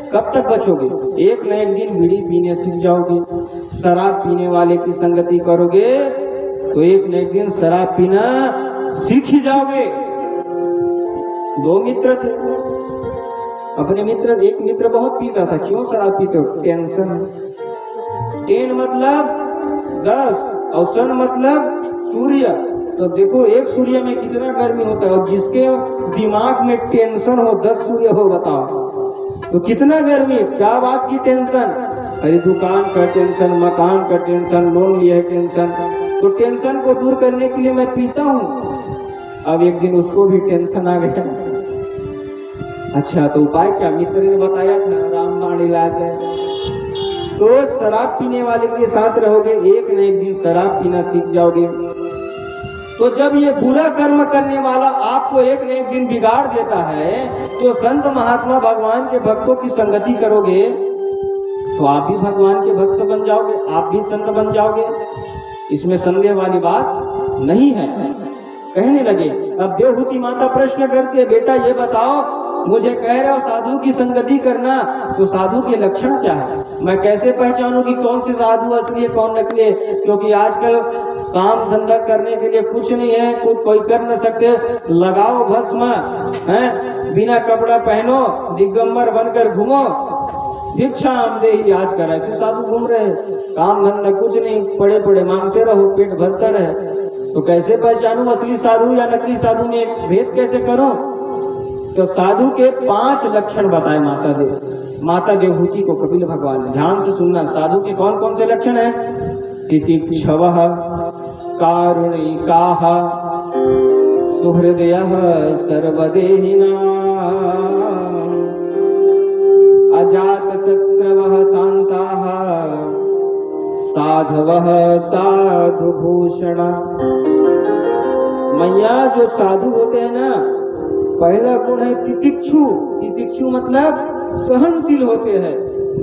कब तक बचोगे? एक न एक दिन बीड़ी पीने सीख जाओगे। शराब पीने वाले की संगति करोगे तो एक न एक दिन शराब पीना सीख ही जाओगे। दो मित्र थे, अपने मित्र, एक मित्र बहुत पीता था। क्यों शराब पीते हो? टेंशन। टेन मतलब 10 और सन मतलब सूर्य। तो देखो एक सूर्य में कितना गर्मी होता है, और जिसके दिमाग में टेंशन हो 10 सूर्य हो, बताओ तो कितना गर्मी। क्या बात की टेंशन? अरे दुकान का टेंशन, मकान का टेंशन, लोन लिया है टेंशन। तो टेंशन को दूर करने के लिए मैं पीता हूँ। अब एक दिन उसको भी टेंशन आ गया। अच्छा तो उपाय क्या? मित्र ने बताया था, रामबाण इलाज है। तो शराब पीने वाले के साथ रहोगे, एक न एक दिन शराब पीना सीख जाओगे। तो जब ये बुरा कर्म करने वाला आपको एक न एक दिन बिगाड़ देता है, तो संत महात्मा भगवान के भक्तों की संगति करोगे तो आप भी भगवान के भक्त बन जाओगे, आप भी संत बन जाओगे। इसमें संदेह वाली बात नहीं है। कहने लगे, अब देवहूति माता प्रश्न करती है, बेटा ये बताओ, मुझे कह रहे हो साधु की संगति करना, तो साधु के लक्षण क्या है? मैं कैसे पहचानूं कि कौन से साधु असली है कौन नकली है? क्योंकि आजकल काम धंधा करने के लिए कुछ नहीं है, कोई कर न सकते। लगाओ भस्म, हैं, बिना कपड़ा पहनो, दिगंबर बनकर घूमो, भिक्षा देही आजकल ऐसे साधु घूम रहे हैं। काम धंधा कुछ नहीं, पड़े पड़े मांगते रहो, पेट भरता रहे। तो कैसे पहचानूं असली साधु या नकली साधु में भेद कैसे करूं? तो साधु के 5 लक्षण बताए माता देवहूति को कपिल भगवान ने। ध्यान से सुनना, साधु के कौन कौन से लक्षण है? तितिक्षवः, कारुणिकाः, सुहृदयः, सर्वदेहिनाम्, अजातशत्रवः, शान्ताः, साधवः, साधुभूषणा। मैया जो साधु होते हैं ना, पहला गुण है तितिक्षु। तितिक्षु मतलब सहनशील होते हैं,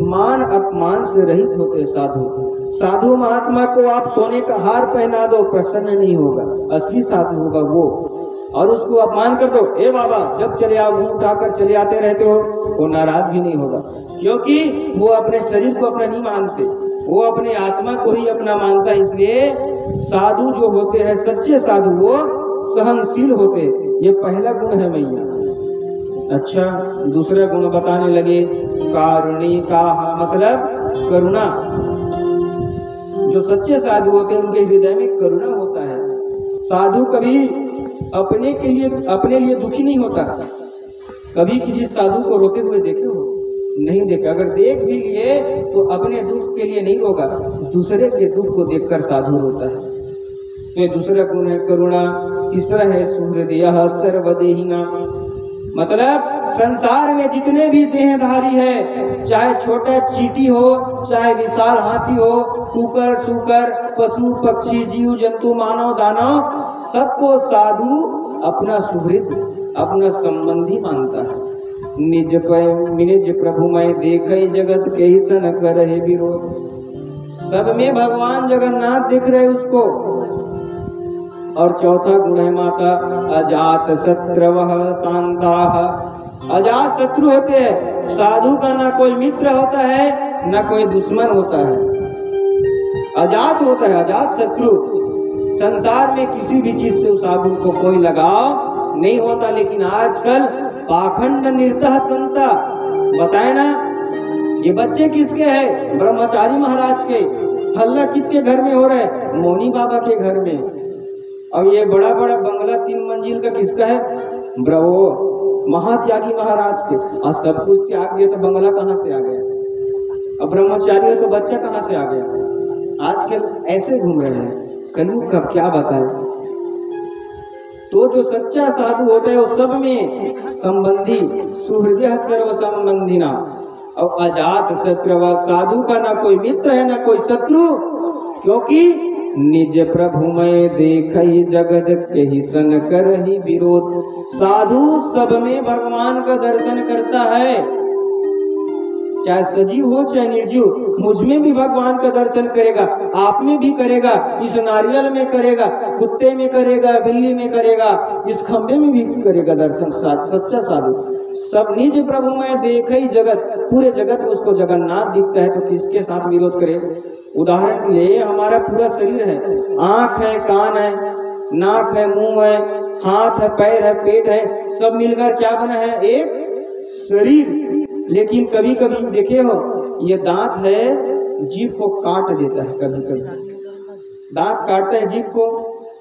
मान अपमान से रहित होते हैं साधु। साधु महात्मा को आप सोने का हार पहना दो, प्रसन्न नहीं होगा, असली साधु होगा वो। और उसको अपमान कर दो, ए बाबा जब चले आओ, मुंह उठाकर चले आते रहते हो, वो नाराज भी नहीं होगा। क्योंकि वो अपने शरीर को अपना नहीं मानते, वो अपने आत्मा को ही अपना मानता है। इसलिए साधु जो होते हैं, सच्चे साधु, वो सहनशील होते। ये पहला गुण है मैया। अच्छा, दूसरा गुण बताने लगे, कारुणिका मतलब करुणा। जो सच्चे साधु होते हैं उनके हृदय में करुणा होता है। साधु कभी अपने लिए दुखी नहीं होता। कभी किसी साधु को रोते हुए देखे हो? नहीं देखे। अगर देख भी लिए तो अपने दुख के लिए नहीं होगा, दूसरे के दुख को देखकर साधु रोता है। तो दूसरा गुण है करुणा। तीसरा है सुहृदयः सर्वदेहिना, मतलब संसार में जितने भी देहधारी है, चाहे छोटा चींटी हो, चाहे विशाल हाथी हो, कुकर सुकर, पशु पक्षी, जीव जंतु, मानव दानव, सबको साधु अपना सुहृद, अपना संबंधी मानता है। निज प्रभु मैं देखे जगत के ही सन करहि विरोध। सब में भगवान जगन्नाथ दिख रहे उसको। और चौथा गुण है माता अजात शत्रवः शांताः। अजात शत्रु होते हैं। साधु का ना कोई मित्र होता है ना कोई दुश्मन होता है, अजात होता है, अजात शत्रु। संसार में किसी भी चीज से साधु को कोई लगाव नहीं होता। लेकिन आजकल पाखंड निर्तः संता, बताए ना ये बच्चे किसके हैं? ब्रह्मचारी महाराज के। हल्ला किसके घर में हो रहा है? मौनी बाबा के घर में। अब ये बड़ा बड़ा बंगला 3 मंजिल का किसका है? ब्रह्मो महात्यागी महाराज के। और सब कुछ त्याग दिया तो बंगला कहाँ से आ गया? अब ब्रह्मचारी हो तो बच्चा कहाँ से आ गया? आजकल ऐसे घूम रहे हैं, कलयुग का क्या बताए। तो जो सच्चा साधु होता है वो सब में संबंधी, सुहृदय सर्व संबंधी ना। और अजात शत्रु, साधु का ना कोई मित्र है ना कोई शत्रु, क्योंकि निज प्रभु में देखहि जगत के ही सन करहि विरोध। साधु सब में भगवान का दर्शन करता है, चाहे सजीव हो चाहे निर्जीव। मुझ में भी भगवान का दर्शन करेगा, आप में भी करेगा, इस नारियल में करेगा, कुत्ते में करेगा, बिल्ली में करेगा, इस खंबे में भी करेगा दर्शन। सच्चा साधु सब निज प्रभु में देखे ही जगत, पूरे जगत में उसको जगन्नाथ दिखता है तो किसके साथ विरोध करे? उदाहरण के लिए हमारा पूरा शरीर है, आंख है, कान है, नाक है, मुंह है, हाथ है, पैर है, पेट है, सब मिलकर क्या बना है? एक शरीर। लेकिन कभी कभी देखे हो ये दांत है, जीभ को काट देता है, कभी कभी दांत काटता है जीभ को।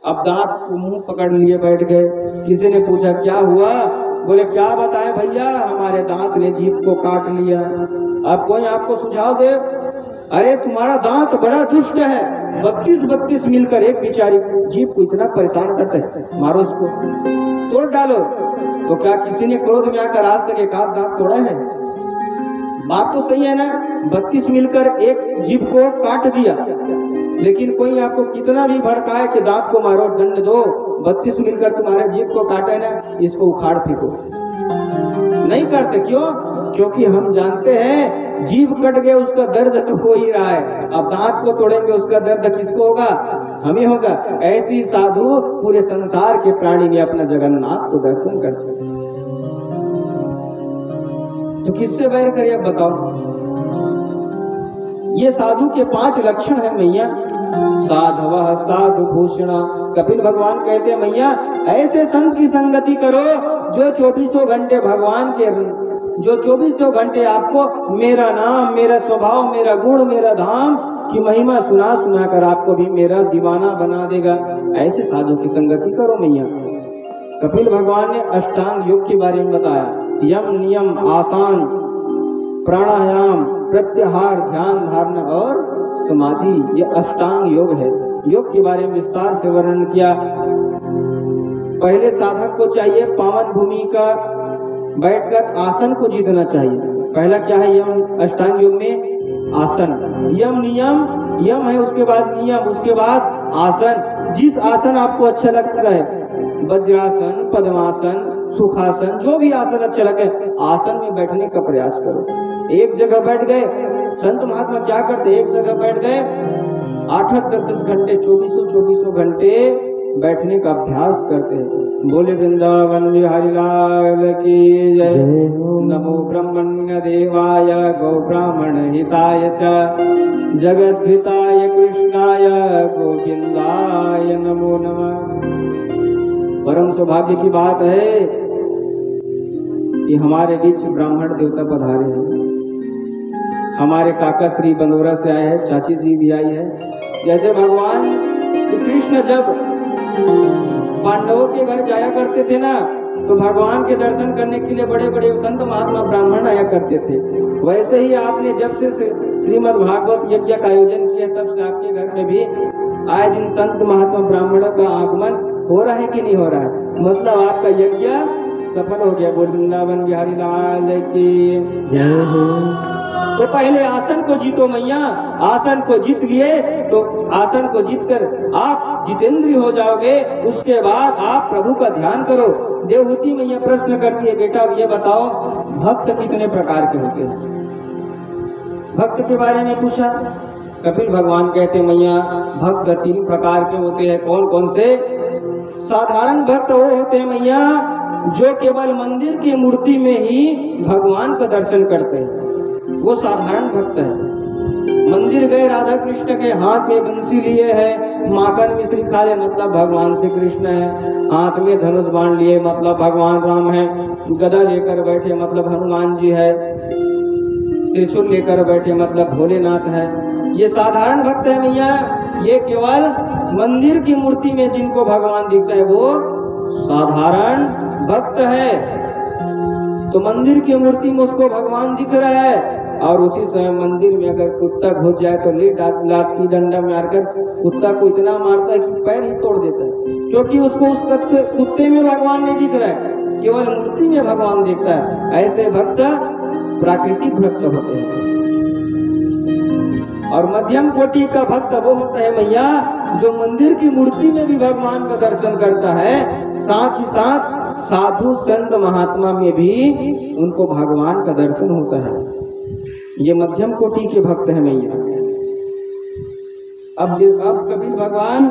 अब दांत को मुंह पकड़ लिए बैठ गए, किसी ने पूछा क्या हुआ? बोले क्या बताएं भैया, हमारे दांत ने जीभ को काट लिया। अब कोई आपको सुझाव दे, अरे तुम्हारा दांत बड़ा दुष्ट है, 32 मिलकर एक बेचारी जीभ को इतना परेशान करते हैं, मारो उसको, तोड़ डालो। तो क्या किसी ने क्रोध में आकर आज तक एक आध दांत तोड़ा है? बात तो सही है ना, 32 मिलकर एक जीभ को काट दिया। लेकिन कोई आपको कितना भी भड़काए कि दांत को मारो, दंड दो, 32 मिलकर तुम्हारे जीभ को काटे ना, इसको उखाड़ फेंको, नहीं करते। क्यों? क्योंकि हम जानते हैं जीभ कट गए उसका दर्द तो हो ही रहा है, अब दांत को तोड़ेंगे उसका दर्द किसको होगा? हमें होगा। ऐसे ही साधु पूरे संसार के प्राणी में अपना जगन्नाथ को दर्शन करते हैं, तो किससे बैर करिए बताओ? ये साधु के 5 लक्षण है मैया। साधवः साधु भूषण। कपिल भगवान कहते हैं मैया ऐसे संत की संगति करो जो 24 घंटे भगवान के, जो 24 घंटे आपको मेरा नाम, मेरा स्वभाव, मेरा गुण, मेरा धाम की महिमा सुना सुना कर आपको भी मेरा दीवाना बना देगा। ऐसे साधु की संगति करो मैया। कपिल भगवान ने अष्टांग योग के बारे में बताया, यम नियम आसान, प्राणायाम, प्रत्याहार, ध्यान धारणा और समाधि, ये अष्टांग योग है। योग के बारे में विस्तार से वर्णन किया। पहले साधक को चाहिए पावन भूमि का बैठकर आसन को जीतना चाहिए। पहला क्या है यम? अष्टांग योग में आसन, यम नियम, यम है उसके बाद नियम, उसके बाद आसन। जिस आसन आपको अच्छा लगता है, वज्रासन, पद्मासन, सुखासन, जो भी आसन अच्छा लगे, आसन में बैठने का प्रयास करो। एक जगह बैठ गए, संत महात्मा क्या करते? एक जगह बैठ गए, 8-10 घंटे, 24 घंटे बैठने का अभ्यास करते हैं। बोले वृंदावन बिहारी लाल की जय। नमो ब्रह्मण्य देवाय गौ ब्राह्मण हिताय च जगद्धिताय कृष्णाय गोविंदाय नमो नमः। परम सौभाग्य की बात है कि हमारे बीच ब्राह्मण देवता पधारे हैं। हमारे काका श्री बंदोरा से आए हैं, चाची जी भी आई है। जैसे भगवान श्री कृष्ण जब पांडवों के घर जाया करते थे ना, तो भगवान के दर्शन करने के लिए बड़े बड़े संत महात्मा ब्राह्मण आया करते थे। वैसे ही आपने जब से श्रीमद् भागवत यज्ञ का आयोजन किया, तब से आपके घर में भी आए दिन संत महात्मा ब्राह्मणों का आगमन हो रहा है कि नहीं हो रहा है? मतलब आपका यज्ञ सफल हो गया। बोल वृंदावन बिहारी लाल की जय हो। तो पहले आसन को जीतो मैया। आसन को जीत लिए तो आसन को जीतकर आप जितेंद्रिय हो जाओगे। उसके बाद आप प्रभु का ध्यान करो। देवहूति मैया प्रश्न करती है, बेटा ये बताओ भक्त कितने प्रकार के होते हैं? भक्त के बारे में पूछा। कपिल भगवान कहते मैया भक्त 3 प्रकार के होते हैं। कौन कौन से? साधारण भक्त वो होते हैं मैया जो केवल मंदिर की मूर्ति में ही भगवान का दर्शन करते हैं, वो साधारण भक्त है। मंदिर गए, राधा कृष्ण के हाथ में बंसी लिए है, माखन मिश्री खा ले मतलब भगवान श्री कृष्ण है, हाथ में धनुष बाण लिए मतलब भगवान राम है, गदा लेकर बैठे मतलब हनुमान जी है, त्रिशूल लेकर बैठे मतलब भोलेनाथ है। ये साधारण भक्त है मैया। ये केवल मंदिर की मूर्ति में जिनको भगवान दिखता है वो साधारण भक्त है। तो मंदिर की मूर्ति में उसको भगवान दिख रहा है और उसी समय मंदिर में अगर कुत्ता घुस जाए तो लात की डंडा मारकर कुत्ता को इतना मारता है कि पैर ही तोड़ देता है, क्योंकि उसको उस कुत्ते में भगवान नहीं दिख रहा है, केवल मूर्ति में भगवान दिखता है। ऐसे भक्त प्राकृतिक भक्त होते हैं। और मध्यम कोटि का भक्त वो होता है मैया जो मंदिर की मूर्ति में भी भगवान का दर्शन करता है, साथ ही साथ साधु संत महात्मा में भी उनको भगवान का दर्शन होता है। ये मध्यम कोटि के भक्त है मैया। अब कबीर भगवान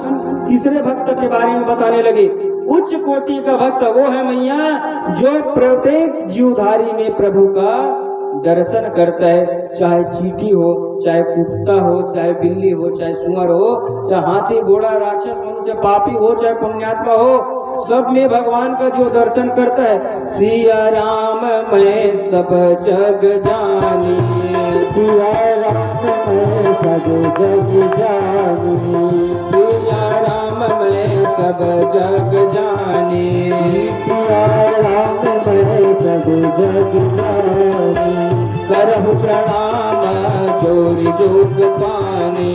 तीसरे भक्त के बारे में बताने लगे। उच्च कोटि का भक्त वो है मैया जो प्रत्येक जीवधारी में प्रभु का दर्शन करता है, चाहे चींटी हो, चाहे कुत्ता हो, चाहे बिल्ली हो, चाहे सुअर हो, चाहे हाथी घोड़ा राक्षस मनुष्य पापी हो, चाहे पुण्यात्मा हो, सब में भगवान का जो दर्शन करता है। सिया राम मैं सब जग जानी, सिया राम मैं सब जग जानी, सिया राम मैं सब जग जानी, सिया राम मैं सब जग जानी, करहु प्रणाम जोरी जोग पानी,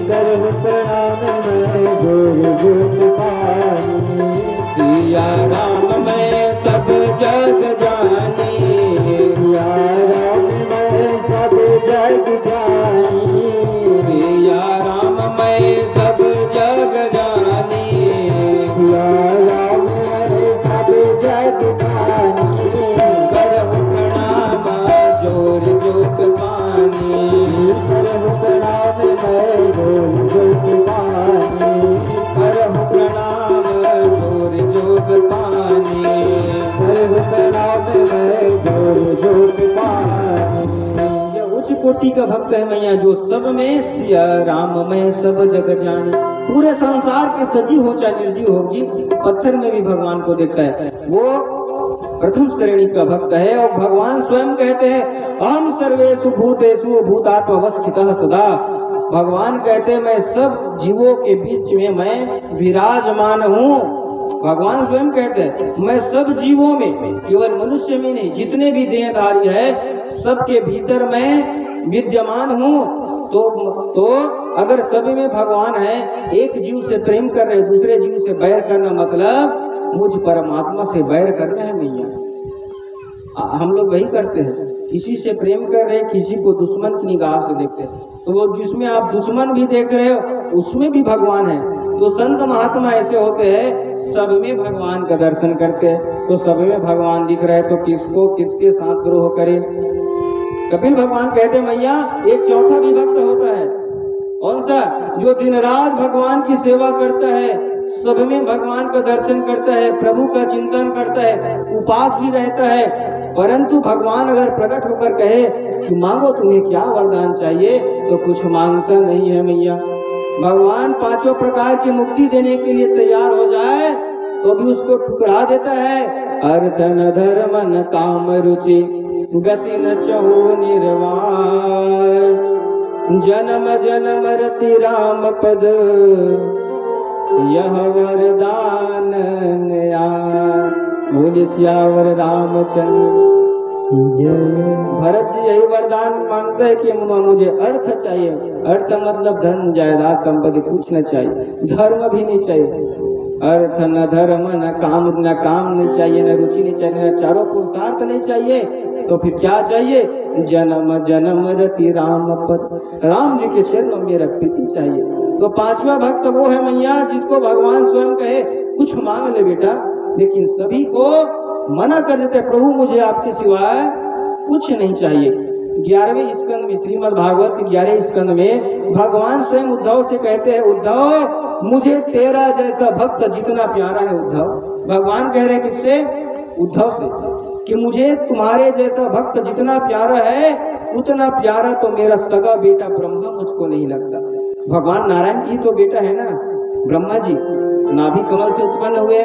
करहु प्रणाम मैं जोरी जोग पानी, सिया राम मैं सब जग जानी, सिया राम मैं सब जग जानी, सिया राम मैं सब जग जानी, सिया राम मैं सब जग जानी, करहु प्रणाम जोर जोग पानी, करहु प्रणाम मैं जोर जोग पानी, करहु प्रणाम जोर जोग पानी, करहु प्रणाम मैं जोर जोग पानी। यह उच्च कोटि का भक्त है मैया जो सब में सिया राम में सब जग जानी, पूरे संसार के सजीव हो चाहे निर्जीव हो जी, पत्थर में भी भगवान को देखता है, वो प्रथम श्रेणी का भक्त है। और भगवान स्वयं कहते हैं अहम सर्वेषु भूतेषु भूतात्मवस्थितः सदा, भगवान कहते हैं मैं सब जीवों के बीच में मैं विराजमान हूँ। भगवान स्वयं कहते हैं मैं सब जीवों में, केवल मनुष्य में नहीं, जितने भी देहधारी है सबके भीतर मैं विद्यमान हूँ। तो अगर सभी में भगवान है, एक जीव से प्रेम कर रहे दूसरे जीव से बैर करना मतलब मुझ परमात्मा से बैर करना है मैया। हम लोग वही करते हैं, किसी से प्रेम कर रहे किसी को दुश्मन की निगाह से देखते हैं, तो वो जिसमें आप दुश्मन भी देख रहे हो उसमें भी भगवान है। तो संत महात्मा ऐसे होते हैं सब में भगवान का दर्शन करते हैं, तो सब में भगवान दिख रहा है तो किसको किसके साथ द्रोह करे। कपिल भगवान कहते मैया एक चौथा भी भक्त होता है, कौन सा? जो दिन रात भगवान की सेवा करता है, सब में भगवान का दर्शन करता है, प्रभु का चिंतन करता है, उपास भी रहता है, परंतु भगवान अगर प्रकट होकर कहे कि मांगो तुम्हें क्या वरदान चाहिए, तो कुछ मांगता नहीं है मैया। भगवान पांचों प्रकार की मुक्ति देने के लिए तैयार हो जाए तो भी उसको ठुकरा देता है। अर्थ न धर्म न काम रुचि गति न चहु निर्वाण, जन्म जन्म रति राम पद यह वरदान नया। बोले सियावर रामचंद्र। भरत जी यही वरदान मांगते हैं कि मुझे अर्थ चाहिए। अर्थ मतलब धन जायदाद संपत्ति कुछ न चाहिए, धर्म भी नहीं चाहिए। अर्थ न धर्म न काम नहीं चाहिए, न रुचि नहीं चाहिए, न चारों पुरुषार्थ नहीं चाहिए, तो फिर क्या चाहिए? जन्म जन्म रति राम पद, राम जी के चरणों में प्रीति चाहिए। तो पांचवा भक्त वो है मैया जिसको भगवान स्वयं कहे कुछ मांग ले बेटा, लेकिन सभी को मना कर देते प्रभु मुझे आपके सिवाय कुछ नहीं चाहिए। 11वें स्कंद में श्रीमद् भागवत के 11वें स्कंद में भगवान स्वयं उद्धव से कहते हैं उद्धव मुझे तेरा जैसा भक्त जितना प्यारा है उद्धव, भगवान कह रहे किससे? उद्धव से, कि मुझे तुम्हारे जैसा भक्त जितना प्यारा है उतना प्यारा तो मेरा सगा बेटा ब्रह्मा मुझको नहीं लगता। भगवान नारायण की तो बेटा है ना ब्रह्मा जी, नाभि कमल से उत्पन्न हुए,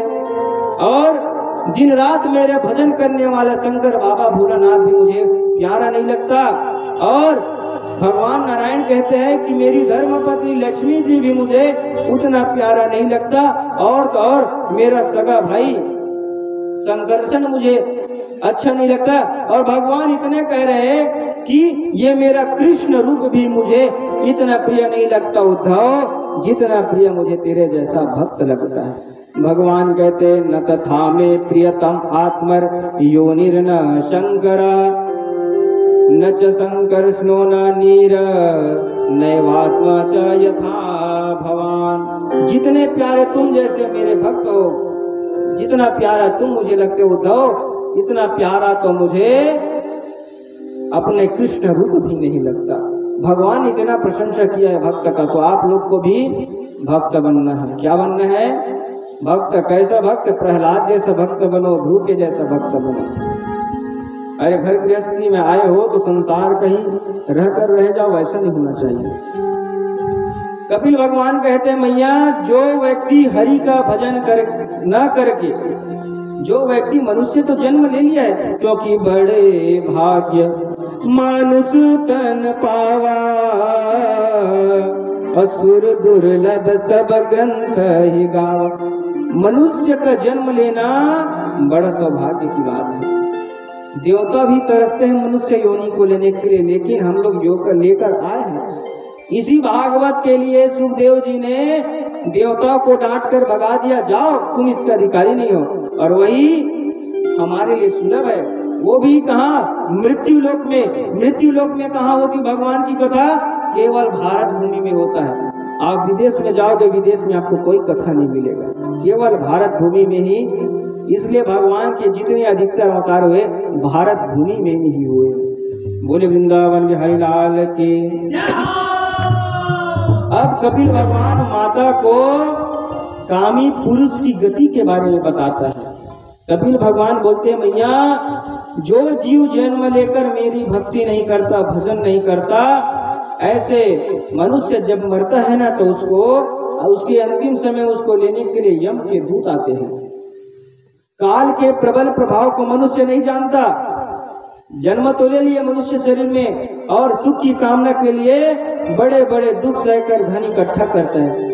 और दिन रात मेरे भजन करने वाला शंकर बाबा भोलानाथ भी मुझे प्यारा नहीं लगता। और भगवान नारायण कहते हैं कि मेरी धर्मपत्नी लक्ष्मी जी भी मुझे उतना प्यारा नहीं लगता, और तो और मेरा सगा भाई संकर्षण मुझे अच्छा नहीं लगता। और भगवान इतने कह रहे हैं कि ये मेरा कृष्ण रूप भी मुझे इतना प्रिय नहीं लगता उद्धव जितना प्रिय मुझे तेरे जैसा भक्त लगता है। भगवान कहते न तथा में प्रियतम आत्मर योनिर्न शंकर न च संकर्षणो न नीर नैवात्मा च यथा भवान। जितने प्यारे तुम जैसे मेरे भक्त हो, जितना प्यारा तुम मुझे लगते हो उद्धव, इतना प्यारा तो मुझे अपने कृष्ण रूप भी नहीं लगता। भगवान ने इतना प्रशंसा किया है भक्त का, तो आप लोग को भी भक्त बनना है। क्या बनना है? भक्त। कैसा भक्त? प्रहलाद जैसा भक्त बनो, ध्रुव के जैसा भक्त बनो। अरे घर गृहस्थी में आए हो तो संसार कहीं रहकर रह जाओ, ऐसा नहीं होना चाहिए। कपिल भगवान कहते हैं मैया, जो व्यक्ति हरि का भजन न करके, जो व्यक्ति, मनुष्य तो जन्म ले लिया है, क्योंकि बड़े भाग्य मानुष तन पावा, असुर दुर्लभ सब ग्रंथ ही गावा। मनुष्य का जन्म लेना बड़ा सौभाग्य की बात है। देवता भी तरसते हैं मनुष्य योनि को लेने के लिए, लेकिन हम लोग योग लेकर आए हैं। इसी भागवत के लिए सुखदेव जी ने देवताओं को डांट कर भगा दिया, जाओ तुम इसका अधिकारी नहीं हो। और वही हमारे लिए सुलभ है, वो भी कहाँ? मृत्यु लोक में। मृत्यु लोक में कहाँ होती भगवान की कथा? केवल भारत भूमि में होता है। आप विदेश में जाओगे, विदेश में आपको कोई कथा नहीं मिलेगा, केवल भारत भूमि में ही। इसलिए भगवान के जितने अधिकतर अवतार हुए भारत भूमि में ही हुए। बोले वृंदावन बिहारी लाल की। अब कपिल भगवान माता को कामी पुरुष की गति के बारे में बताता है। कपिल भगवान बोलते हैं मैया, जो जीव जन्म लेकर मेरी भक्ति नहीं करता, भजन नहीं करता, ऐसे मनुष्य जब मरता है ना तो उसको, उसके अंतिम समय उसको लेने के लिए यम के दूत आते हैं। काल के प्रबल प्रभाव को मनुष्य नहीं जानता। जन्म तो ले लिया मनुष्य शरीर में, और सुख की कामना के लिए बड़े बड़े दुख सहकर धन इकट्ठा करते हैं।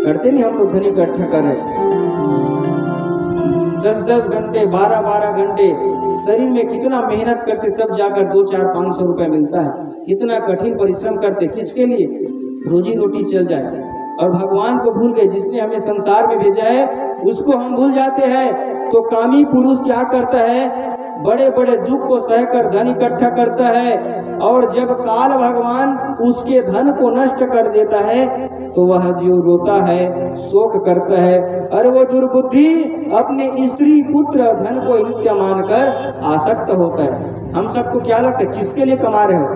करते नहीं हम लोग? धन इकट्ठा कर रहे 10-10 घंटे, 12-12 घंटे शरीर में कितना मेहनत करते, तब जाकर 200-400-500 रुपए मिलता है। कितना कठिन परिश्रम करते, किसके लिए? रोजी रोटी चल जाए। और भगवान को भूल गए, जिसने हमें संसार में भेजा है उसको हम भूल जाते हैं। तो कामी पुरुष क्या करता है? बड़े बड़े दुख को सहकर धन इकट्ठा करता है, और जब काल भगवान उसके धन को नष्ट कर देता है तो वह जीव रोता है, शोक करता है। और वो दुर्बुद्धि अपने स्त्री पुत्र धन को नित्य मानकर आसक्त होता है। हम सबको क्या लगता है, किसके लिए कमा रहे हो?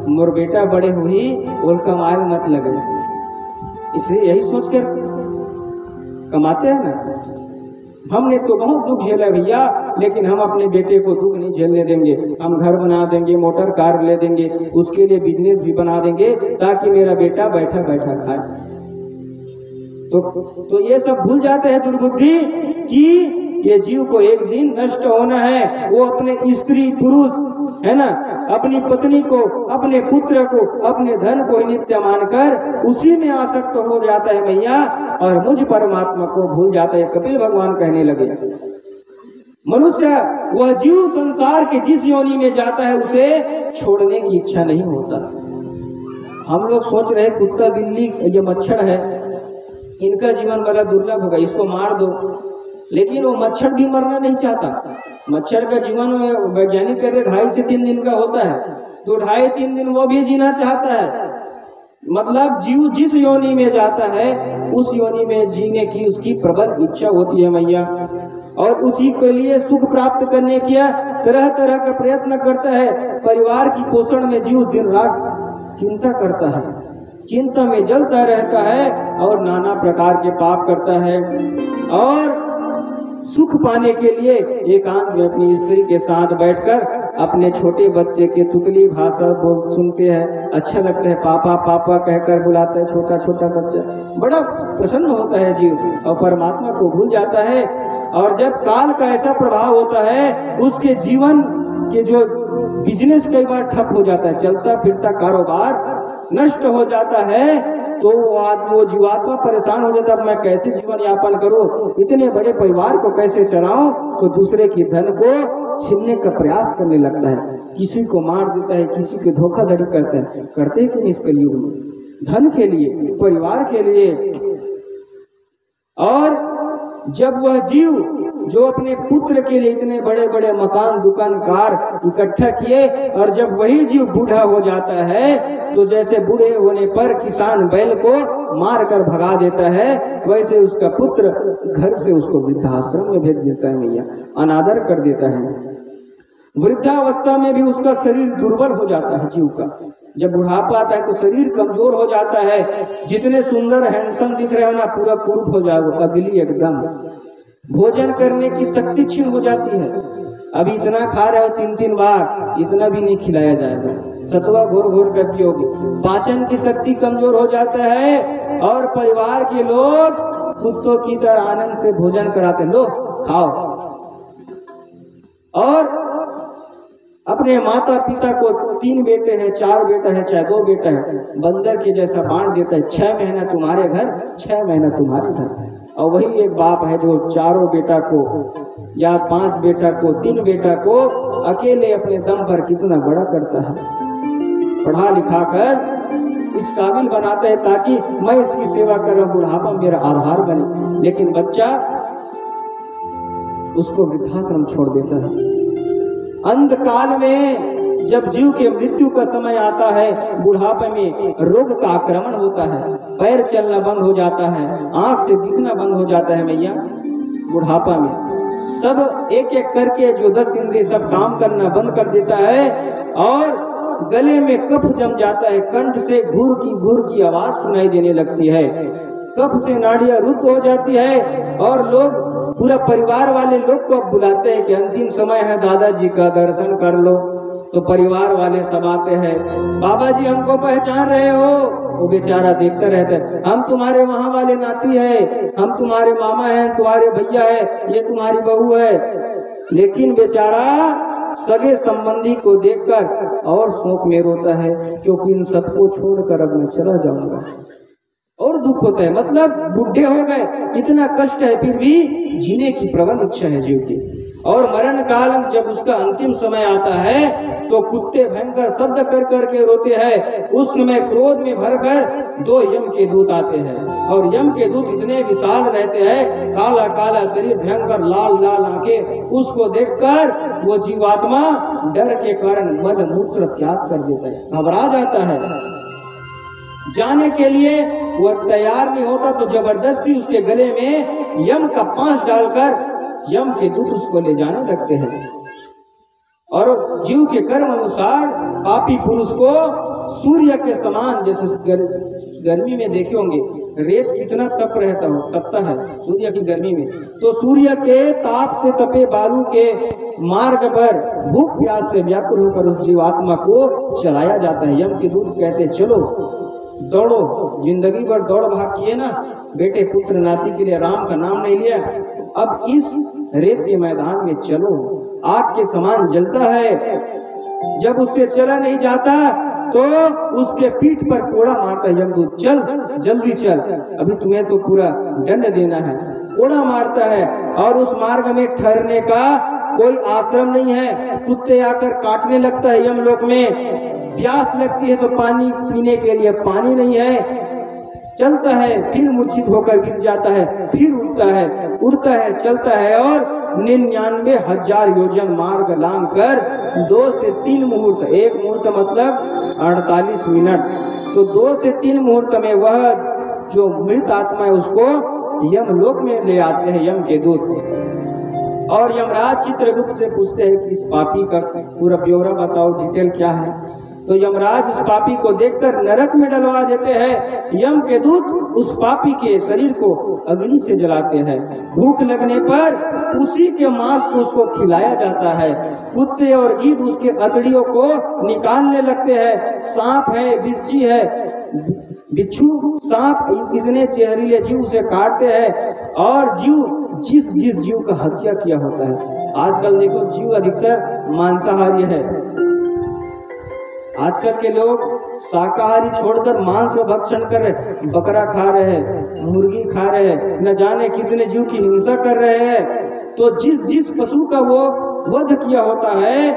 मोर बेटा बड़े हुई और कमाए मत लगे, इसलिए यही सोच कर कमाते हैं ना। हमने तो बहुत दुख झेला भैया, लेकिन हम अपने बेटे को दुख नहीं झेलने देंगे। हम घर बना देंगे, मोटर कार ले देंगे, उसके लिए बिजनेस भी बना देंगे ताकि मेरा बेटा बैठा बैठा खाए। तो ये सब भूल जाते हैं दुर्बुद्धि कि ये जीव को एक दिन नष्ट होना है। वो अपने स्त्री पुरुष है ना, अपनी पत्नी को, अपने पुत्र को, अपने धन को नित्य मानकर उसी में आसक्त हो जाता है भैया, और मुझ परमात्मा को भूल जाता है। कपिल भगवान कहने लगे, मनुष्य वह जीव संसार के जिस योनि में जाता है उसे छोड़ने की इच्छा नहीं होता। हम लोग सोच रहे कुत्ता, बिल्ली, ये मच्छर है, इनका जीवन बड़ा दुर्लभ होगा, इसको मार दो। लेकिन वो मच्छर भी मरना नहीं चाहता। मच्छर का जीवन वैज्ञानिक कहते 2.5 से 3 दिन का होता है, तो 2.5-3 दिन वो भी जीना चाहता है। मतलब जीव जिस योनि में जाता है उस योनि में जीने की उसकी प्रबल इच्छा होती है मैया, और उसी के लिए सुख प्राप्त करने की तरह तरह का प्रयत्न करता है। परिवार की पोषण में जीव दिन रात चिंता करता है, चिंता में जलता रहता है और नाना प्रकार के पाप करता है, और सुख पाने के लिए एकांत में अपनी स्त्री के साथ बैठकर अपने छोटे बच्चे के तुतली भाषा बोल सुनते हैं। अच्छा लगता है, पापा पापा कहकर बुलाता है छोटा छोटा बच्चा, बड़ा प्रसन्न होता है जीव और परमात्मा को भूल जाता है। और जब काल का ऐसा प्रभाव होता है, उसके जीवन के जो बिजनेस कई बार ठप हो जाता है, चलता फिरता कारोबार नष्ट हो जाता है, तो वो जीवात्मा परेशान हो जाता है, मैं कैसे जीवन यापन करूं, इतने बड़े परिवार को कैसे चलाऊं, तो दूसरे की धन को छीनने का प्रयास करने लगता है, किसी को मार देता है, किसी की धोखाधड़ी करता है। करते हैं कि इस कलयुग में धन के लिए, परिवार के लिए। और जब वह जीव जो अपने पुत्र के लिए इतने बड़े बड़े मकान दुकान कार इकट्ठा किए, और जब वही जीव बूढ़ा हो जाता है, तो जैसे बूढ़े होने पर किसान बैल को मार कर भगा देता है, वैसे उसका पुत्र घर से उसको वृद्धाश्रम में भेज देता है, मैया अनादर कर देता है। वृद्धावस्था में भी उसका शरीर दुर्बल हो जाता है जीव का। जब बुढ़ापा आता है तो शरीर कमजोर हो जाता है, जितने सुंदर हैंडसम दिख रहे हो ना, पूरा कुरूप हो जाएगा, अगली एकदम। भोजन करने की शक्ति क्षीण हो जाती है, अभी इतना खा रहे हो 3-3 बार, इतना भी नहीं खिलाया जाएगा, सतुआ घोर घोर कर पियोगे, पाचन की शक्ति कमजोर हो जाता है। और परिवार के लोग कुत्तों की तरह आनंद से भोजन कराते, लो खाओ। और अपने माता पिता को 3 बेटे हैं, 4 बेटा है, चाहे 2 बेटा है, बंदर के जैसा बांट देता है, 6 महीना तुम्हारे घर, 6 महीना तुम्हारे घर। और वही एक बाप है जो 4 बेटा को या 5 बेटा को, 3 बेटा को अकेले अपने दम पर कितना बड़ा करता है, पढ़ा लिखा कर इस काबिल बनाता है ताकि मैं इसकी सेवा करूं, बुढ़ापा मेरा आधार बने। लेकिन बच्चा उसको वृद्धाश्रम छोड़ देता है। अंधकाल में जब जीव के मृत्यु का समय आता है, बुढ़ापे में रोग का आक्रमण होता है, पैर चलना बंद हो जाता है, आंख से दिखना बंद हो जाता है मैया। बुढ़ापा में सब एक एक करके जो 10 इंद्रिय सब काम करना बंद कर देता है, और गले में कफ जम जाता है, कंठ से घूर की आवाज सुनाई देने लगती है, कफ से नाड़ियां रुक हो जाती है। और लोग पूरा परिवार वाले लोग को बुलाते हैं कि अंतिम समय है, दादाजी का दर्शन कर लो। तो परिवार वाले सब आते हैं, बाबा जी हमको पहचान रहे हो? वो बेचारा देखता रहता है, हम तुम्हारे वहाँ वाले नाती है, हम तुम्हारे मामा हैं, तुम्हारे भैया है, ये तुम्हारी बहू है। लेकिन बेचारा सगे संबंधी को देखकर और शोक में रोता है, क्योंकि इन सबको छोड़कर अब मैं चला जाऊंगा। और दुख होता है, मतलब बुढ़े हो गए, इतना कष्ट है, फिर भी जीने की प्रबल इच्छा है जीव की। और मरण काल जब उसका अंतिम समय आता है, तो कुत्ते भयंकर शब्द कर करके रोते हैं। उस समय क्रोध में भरकर 2 यम के दूत आते हैं, और यम के दूत इतने विशाल रहते हैं, काला काला शरीर, भयंकर लाल लाल आंखें। उसको देखकर वो जीवात्मा डर के कारण मल मूत्र त्याग कर देता है, घबरा जाता है, जाने के लिए वो तैयार नहीं होता। तो जबरदस्ती उसके गले में यम का पांच डालकर यम के दूत उसको ले जाने लगते हैं। और जीव के कर्म अनुसार पापी पुरुष को सूर्य के समान, जैसे गर्मी में देखे होंगे रेत कितना तप रहता हो, तपता है सूर्य की गर्मी में, तो सूर्य के ताप से तपे बालू के मार्ग पर भूख प्यास से व्याकुल होकर उस जीवात्मा को चलाया जाता है। यम के दूत कहते चलो दौड़ो, जिंदगी भर दौड़ भाग किए ना, बेटे पुत्र नाती के लिए राम का नाम नहीं लिया, अब इस रेत के मैदान में चलो, आग के समान जलता है। जब उससे चला नहीं जाता तो उसके पीठ पर कोड़ा मारता है यमदूत, चल जल्दी चल, अभी तुम्हें तो पूरा दंड देना है। कोड़ा मारता है, और उस मार्ग में ठहरने का कोई आश्रम नहीं है, कुत्ते आकर काटने लगता है यमलोक में। प्यास लगती है तो पानी पीने के लिए पानी नहीं है, चलता है फिर मूर्छित होकर गिर जाता है, फिर उड़ता है चलता है, और 99,000 योजन मार्ग लांग कर 2 से 3 मुहूर्त, 1 मुहूर्त मतलब 48 मिनट, तो 2 से 3 मुहूर्त में वह जो मृत आत्मा है उसको यमलोक में ले आते हैं यम के दूत। और यमराज चित्रगुप्त से पूछते हैं कि इस पापी का पूरा ब्यौरा बताओ, डिटेल क्या है। तो यमराज उस पापी को देखकर नरक में डलवा देते हैं। यम के दूत उस पापी के शरीर को अग्नि से जलाते हैं। भूख लगने पर उसी के मांस को उसको खिलाया जाता है। कुत्ते और गीद उसके अतड़ियों को निकालने लगते हैं। सांप है, बिच्छी है, बिच्छू, सांप, इतने जहरीले जीव उसे काटते हैं। और जीव जिस जीव का हत्या किया होता है, आजकल देखो जीव अधिकतर मांसाहारी है। आजकल के लोग शाकाहारी छोड़कर मांस भक्षण कर रहे, बकरा खा रहे हैं, मुर्गी खा रहे हैं, न जाने कितने जीव की हिंसा कर रहे हैं। तो जिस पशु का वो वध किया होता है,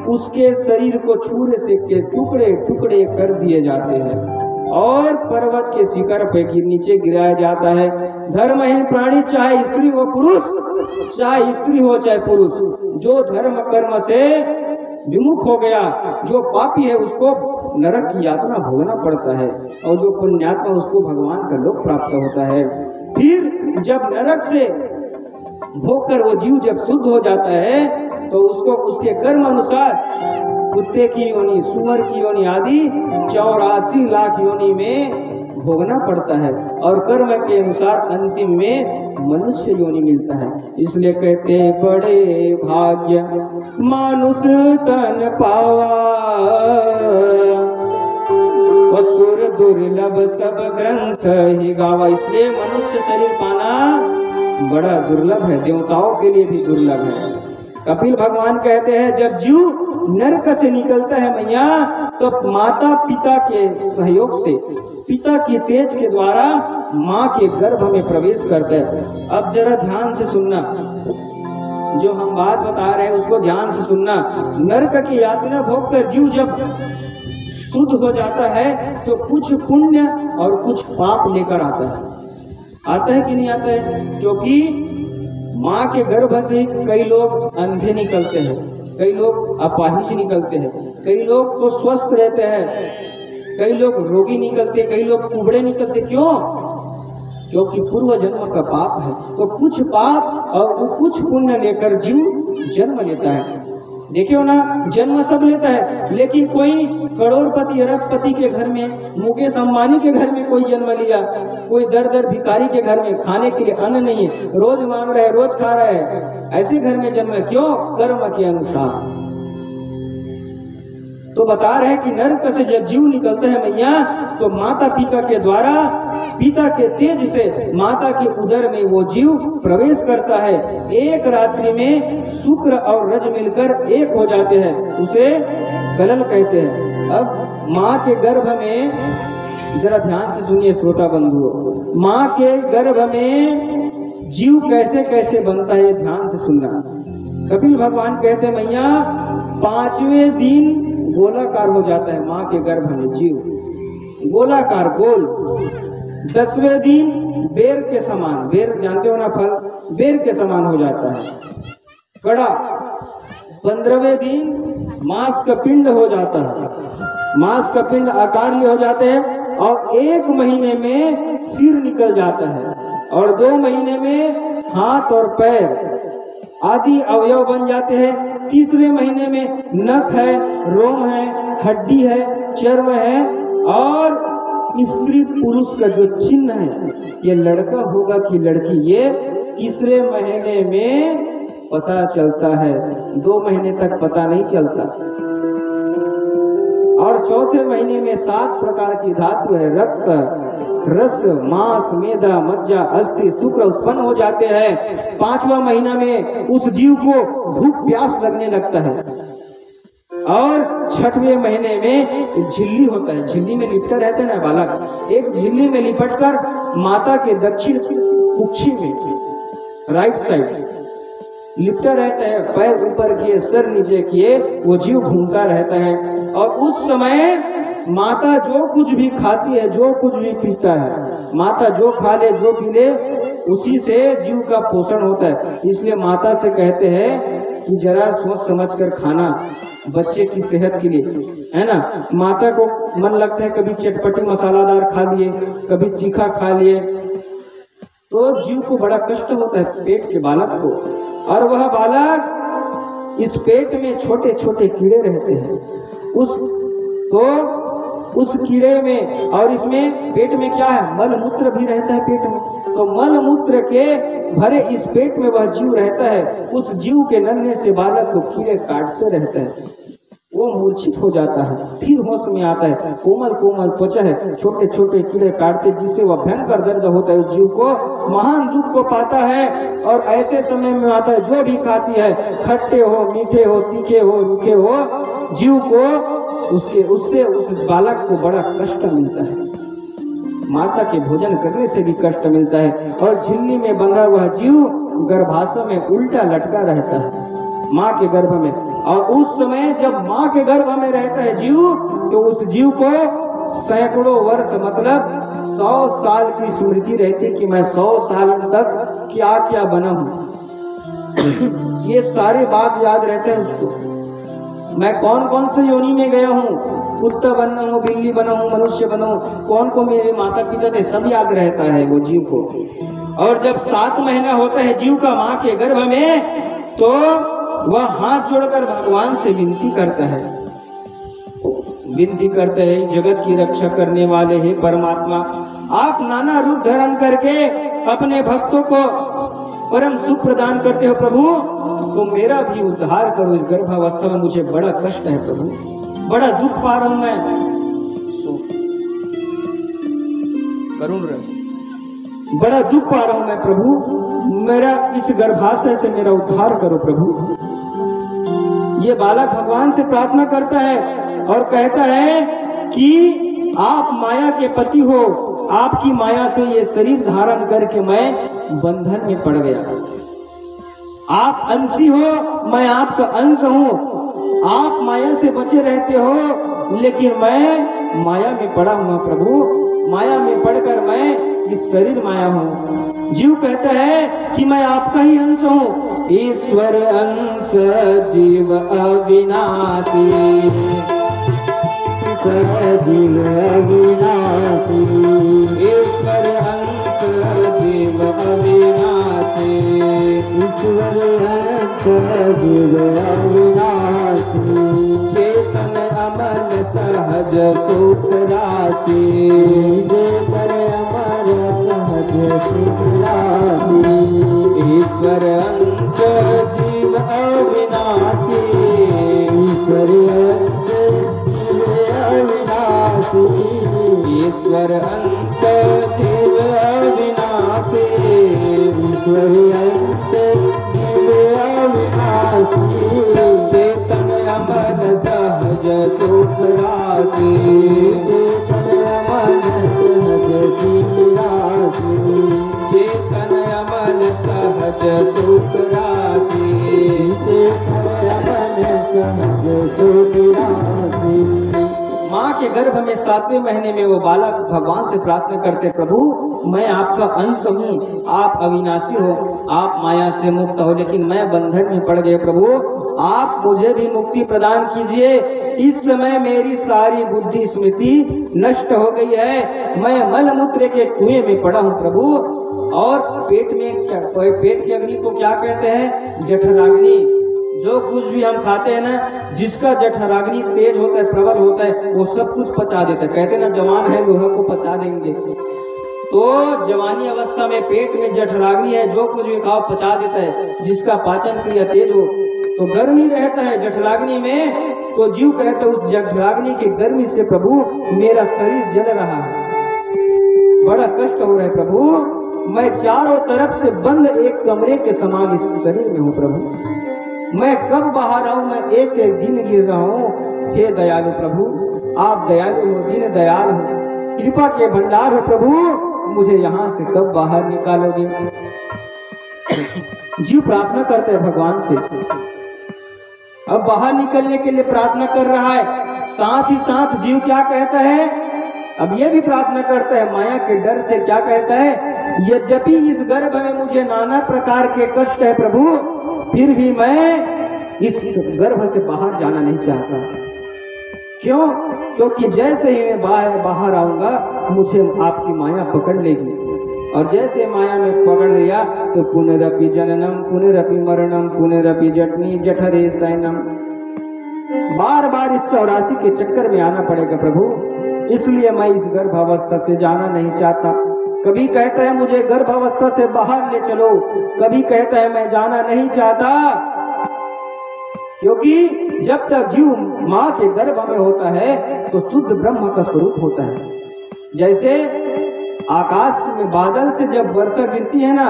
उसके शरीर को छुरे से के टुकड़े टुकड़े कर दिए जाते हैं और पर्वत के शिखर पे नीचे गिराया जाता है। धर्महीन प्राणी, चाहे स्त्री हो पुरुष, चाहे स्त्री हो चाहे पुरुष, जो धर्म कर्म से विमुख हो गया, जो पापी है, उसको नरक की यातना भोगना पड़ता है और जो पुण्यात्मा उसको भगवान का लोक प्राप्त होता है। फिर जब नरक से भोगकर वो जीव जब शुद्ध हो जाता है तो उसको उसके कर्म अनुसार कुत्ते की योनि, सुअर की योनि आदि 84 लाख योनि में भोगना पड़ता है और कर्म के अनुसार अंतिम में मनुष्य योनि मिलता है। इसलिए कहते बड़े भाग्य मानुष तन पावा, असुर दुर्लभ सब ग्रंथ ही गावा। इसलिए मनुष्य शरीर पाना बड़ा दुर्लभ है, देवताओं के लिए भी दुर्लभ है। कपिल भगवान कहते हैं जब जीव नरक से निकलता है मैया, तो माता पिता के सहयोग से, पिता की तेज के द्वारा माँ के गर्भ में प्रवेश करता है। अब जरा ध्यान से सुनना, जो हम बात बता रहे हैं उसको ध्यान से सुनना। नरक की यातना भोग कर जीव जब शुद्ध हो जाता है तो कुछ पुण्य और कुछ पाप लेकर आता है कि नहीं आता है? क्योंकि माँ के गर्भ से कई लोग अंधे निकलते हैं, कई लोग अपाहिज निकलते हैं, कई लोग तो स्वस्थ रहते हैं, कई लोग रोगी निकलते, कई लोग कुबड़े निकलते। क्यों? क्योंकि पूर्व जन्म का पाप है। तो कुछ पाप और कुछ पुण्य लेकर जीव जन्म लेता है। देखियो ना, जन्म सब लेता है, लेकिन कोई करोड़पति अरबपति के घर में, मुकेश अंबानी के घर में कोई जन्म लिया, कोई दर दर भिखारी के घर में खाने के लिए अन्न नहीं है, रोज मांग रहे, रोज खा रहे हैं, ऐसे घर में जन्म। क्यों? कर्म के अनुसार। तो बता रहे हैं कि नरक से जब जीव निकलते हैं मैया, तो माता पिता के द्वारा, पिता के तेज से माता के उदर में वो जीव प्रवेश करता है। एक रात्रि में शुक्र और रज मिलकर एक हो जाते हैं, उसे गलन कहते हैं। अब माँ के गर्भ में, जरा ध्यान से सुनिए श्रोता बंधुओं, माँ के गर्भ में जीव कैसे कैसे बनता है, ध्यान से सुनना। कपिल भगवान कहते हैं मैया, 5वें दिन गोलाकार हो जाता है माँ के गर्भ में जीव, गोलाकार गोल। 10वें दिन बेर के समान, बेर जानते हो ना फल, बेर के समान हो जाता है, कड़ा। 15वें दिन मांस का पिंड हो जाता है, मांस का पिंड आकारली हो जाते हैं और 1 महीने में सिर निकल जाता है और 2 महीने में हाथ और पैर आदि अवयव बन जाते हैं। 3रे महीने में नख है, रोम है, हड्डी है, चर्म है और स्त्री पुरुष का जो चिन्ह है, ये लड़का होगा कि लड़की, ये 3रे महीने में पता चलता है, 2 महीने तक पता नहीं चलता। और 4थे महीने में 7 प्रकार की धातु है, रक्त, रस, मांस, मेदा, मज्जा, अस्थि, शुक्र उत्पन्न हो जाते हैं। 5वां महीना में उस जीव को भूख प्यास लगने लगता है और 6वें महीने में झिल्ली होता है, झिल्ली में लिपटा रहता है ना बालक, एक झिल्ली में लिपटकर माता के दक्षिण कुक्षी में राइट साइड लिपटा रहता है, पैर ऊपर किए, सर नीचे किए, वो जीव घूमता रहता है। और उस समय माता जो कुछ भी खाती है, जो कुछ भी पीता है, माता जो खा ले, जो पी ले, उसी से जीव का पोषण होता है। इसलिए माता से कहते हैं कि जरा सोच समझ कर खाना, बच्चे की सेहत के लिए, है ना। माता को मन लगता है कभी चटपटी मसालादार खा लिए, कभी तीखा खा लिए, तो जीव को बड़ा कष्ट होता है, पेट के बालक को। और वह बालक, इस पेट में छोटे छोटे कीड़े रहते हैं, उस तो उस कीड़े में, और इसमें पेट में क्या है, मल मूत्र भी रहता है पेट में, तो मल मूत्र के भरे इस पेट में वह जीव रहता है। उस जीव के नन्हे से बालक को कीड़े काटते रहते हैं, वो मूर्छित हो जाता है, फिर होश में आता है। कोमल कोमल त्वचा है, छोटे छोटे कीड़े काटते, जिससे वह भयंकर दर्द होता है, उस जीव को महान दुख को पाता है। और ऐसे समय में आता है, जो भी खाती है, खट्टे हो, मीठे हो, तीखे हो, रूखे हो, जीव को उससे उस बालक को बड़ा कष्ट मिलता है। माता के भोजन करने से भी कष्ट मिलता है। और झिल्ली में बंधा हुआ जीव गर्भाशय में उल्टा लटका रहता है माँ के गर्भ में। और उस समय जब माँ के गर्भ में रहता है जीव, तो उस जीव को सैकड़ों वर्ष मतलब 100 साल की स्मृति रहती कि मैं 100 साल तक क्या क्या बना हूँ। ये सारे बात याद रहते हैं उसको, मैं कौन कौन से योनि में गया हूँ, कुत्ता बना हूँ, बिल्ली बना हूँ, मनुष्य बना हूँ, कौन को मेरे माता पिता थे, सब याद रहता है वो जीव को। और जब 7 महीना होता है जीव का माँ के गर्भ में, तो वह हाथ जोड़कर भगवान से विनती करता है, विनती करते हैं, जगत की रक्षा करने वाले हैं परमात्मा, आप नाना रूप धारण करके अपने भक्तों को परम सुख प्रदान करते हो प्रभु, तो मेरा भी उद्धार करो। इस गर्भावस्था में मुझे बड़ा कष्ट है प्रभु, बड़ा दुख पा रहा हूं मैं। करुण रस, बड़ा दुख पा रहा हूं मैं प्रभु, मेरा इस गर्भाशय से मेरा उद्धार करो प्रभु। ये बालक भगवान से प्रार्थना करता है और कहता है कि आप माया के पति हो, आपकी माया से ये शरीर धारण करके मैं बंधन में पड़ गया। आप अंशी हो, मैं आपका अंश हूँ, आप माया से बचे रहते हो, लेकिन मैं माया में पड़ा हुआ प्रभु, माया में पड़कर मैं इस शरीर माया हूँ। जीव कहता है कि मैं आपका ही अंश हूँ, ईश्वर अंश जीव अविनाशी, जीव अविनाशी, ईश्वर अंश जीव अविनाशी, ईश्वर अंश जीव अविनाशी, चेतन अमन सहज सुख राशि, चेतन अमन सहज सुख राशि, ईश्वर अंश जीव अविनाशी, ईश्वर अंश अविनाशी, ईश्वर अंश जीव अविनाशी, ईश्वर अंश जीव अविनाशी, चेतन अमन सहज सुख राशि, चेतन अमन सहज सुख राशि, चेतन अमन सहज सुख राशि, चेतन अमन सहज सुख राशि। माँ के गर्भ में 7वें महीने में वो बालक भगवान से प्रार्थना करते, प्रभु मैं आपका अंश हूँ, आप अविनाशी हो, आप माया से मुक्त हो, लेकिन मैं बंधन में पड़ गए प्रभु, आप मुझे भी मुक्ति प्रदान कीजिए। इस समय मेरी सारी बुद्धि स्मृति नष्ट हो गई है, मैं मल मूत्र के कुएं में पड़ा हूँ प्रभु। और पेट की अग्नि को क्या कहते हैं, जठराग्नि। जो कुछ भी हम खाते हैं ना, जिसका जठराग्नि तेज होता है, प्रबल होता है, वो सब कुछ पचा देता है। कहते हैं ना, जवान है लोहा को पचा देंगे, तो जवानी अवस्था में पेट में जठराग्नि है, जो कुछ भी खाओ पचा देता है। जिसका पाचन क्रिया तेज हो तो गर्मी रहता है जठराग्नि में, तो जीव कहता है उस जठराग्नि की गर्मी से प्रभु मेरा शरीर जल रहा है, बड़ा कष्ट हो रहा है प्रभु, मैं चारों तरफ से बंद एक कमरे के समान इस शरीर में हूँ प्रभु, मैं कब बाहर आऊं, मैं एक एक दिन गिर रहा हूँ। हे दयालु प्रभु, आप दयालु हो, दीन दयाल हो, कृपा के भंडार हो प्रभु, मुझे यहाँ से कब बाहर निकालोगे। जीव प्रार्थना करते हैं भगवान से, अब बाहर निकलने के लिए प्रार्थना कर रहा है, साथ ही साथ जीव क्या कहता है, अब ये भी प्रार्थना करता है माया के डर से, क्या कहता है, यद्यपि इस गर्भ में मुझे नाना प्रकार के कष्ट है प्रभु, फिर भी मैं इस गर्भ से बाहर जाना नहीं चाहता। क्यों? क्योंकि जैसे ही मैं बाहर आऊंगा मुझे आपकी माया पकड़ लेगी, और जैसे माया में पकड़ लिया तो पुनरपि जननम पुनरपि मरणम पुनरपि जठनी जठरे शयनम, बार बार इस 84 के चक्कर में आना पड़ेगा प्रभु, इसलिए मैं इस गर्भावस्था से जाना नहीं चाहता। कभी कहता है मुझे गर्भावस्था से बाहर ले चलो, कभी कहता है मैं जाना नहीं चाहता, क्योंकि जब तक जीव माँ के गर्भ में होता है तो शुद्ध ब्रह्म का स्वरूप होता है। जैसे आकाश में बादल से जब वर्षा गिरती है ना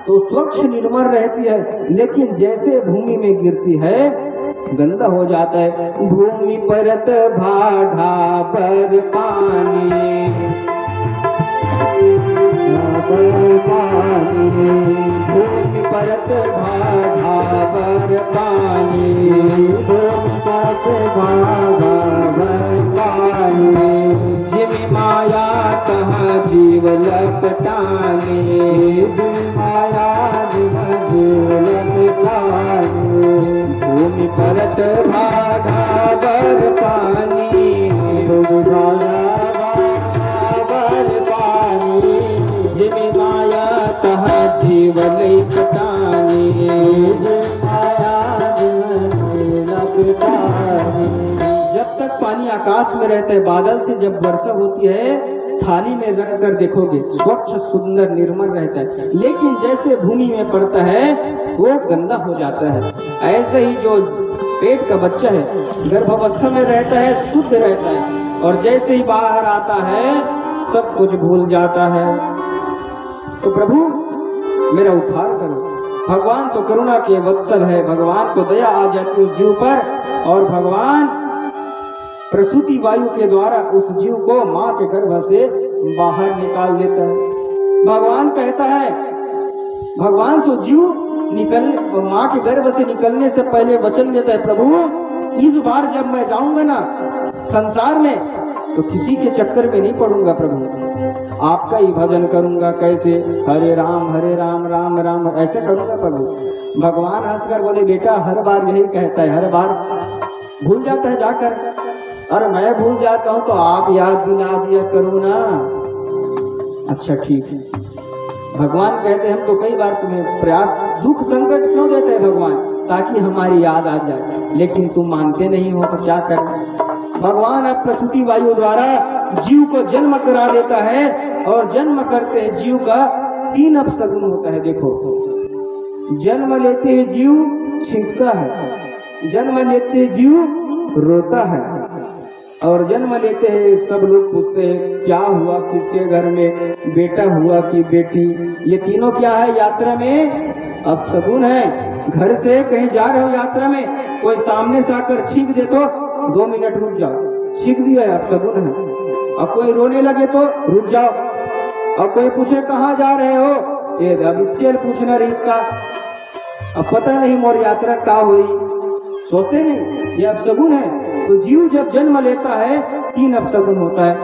तो स्वच्छ निर्मल रहती है, लेकिन जैसे भूमि में गिरती है गंदा हो जाता है। भूमि परत भाढ़ा पर पानी, भूमि परत भाढ़ा पर पानी, भूमि परत भाढ़ा पर पानी, जिम माया कहाँ जीव लपटाने, जिम माया जीव लपटाने, भूमि परत भाढ़ा पर पानी, पर पानी, जिम माया कहाँ जीव लपटाने, माया जीव लपटाने। जब तक पानी आकाश में रहता है, बादल से जब वर्षा होती है थाली में रख कर देखोगे स्वच्छ सुंदर निर्मल रहता है, लेकिन जैसे भूमि में पड़ता है वो गंदा हो जाता है। ऐसे ही जो पेट का बच्चा है गर्भावस्था में रहता है शुद्ध रहता है, और जैसे ही बाहर आता है सब कुछ भूल जाता है। तो प्रभु मेरा उद्धार करो। भगवान तो करुणा के वत्सल है, भगवान को दया आ जाती है उस जीव पर, और भगवान प्रसूति वायु के द्वारा उस जीव को माँ के गर्भ से बाहर निकाल देता है। भगवान कहता है, भगवान तो जीव माँ के गर्भ से निकलने से पहले वचन देता है, प्रभु इस बार जब मैं जाऊंगा ना संसार में तो किसी के चक्कर में नहीं पड़ूंगा प्रभु, आपका ही भजन करूंगा। कैसे? हरे राम राम राम ऐसे करूंगा प्रभु। भगवान हंसकर बोले, बेटा हर बार यही कहता है, हर बार भूल जाता है जाकर। अरे मैं भूल जाता हूँ तो आप याद दिला दिया करो ना। अच्छा ठीक है। भगवान कहते हैं हम तो कई बार तुम्हें प्रयास दुख संकट क्यों देते हैं भगवान, ताकि हमारी याद आ जाए, लेकिन तुम मानते नहीं हो तो क्या करें। भगवान अब प्रसूति वायु द्वारा जीव को जन्म करा देता है, और जन्म करते हैं जीव का 3 अपशगुन होता है। देखो, जन्म लेते हैं जीव छींकता है, जन्म लेते हैं जीव रोता है, और जन्म लेते हैं सब लोग पूछते हैं क्या हुआ, किसके घर में बेटा हुआ कि बेटी। ये तीनों क्या है? यात्रा में अपशगुन है। घर से कहीं जा रहे हो यात्रा में, कोई सामने से आकर छींक दे तो 2 मिनट रुक जाओ, छींक दिया है अपशगुन है। और कोई रोने लगे तो रुक जाओ, और कोई पूछे कहाँ जा रहे हो, ये चल पूछना रही इसका, अब पता नहीं मोर यात्रा क्या हुई, सोचते नहीं, ये अपशगुन है। तो जीव जब जन्म लेता है 3 अपशगुन होता है।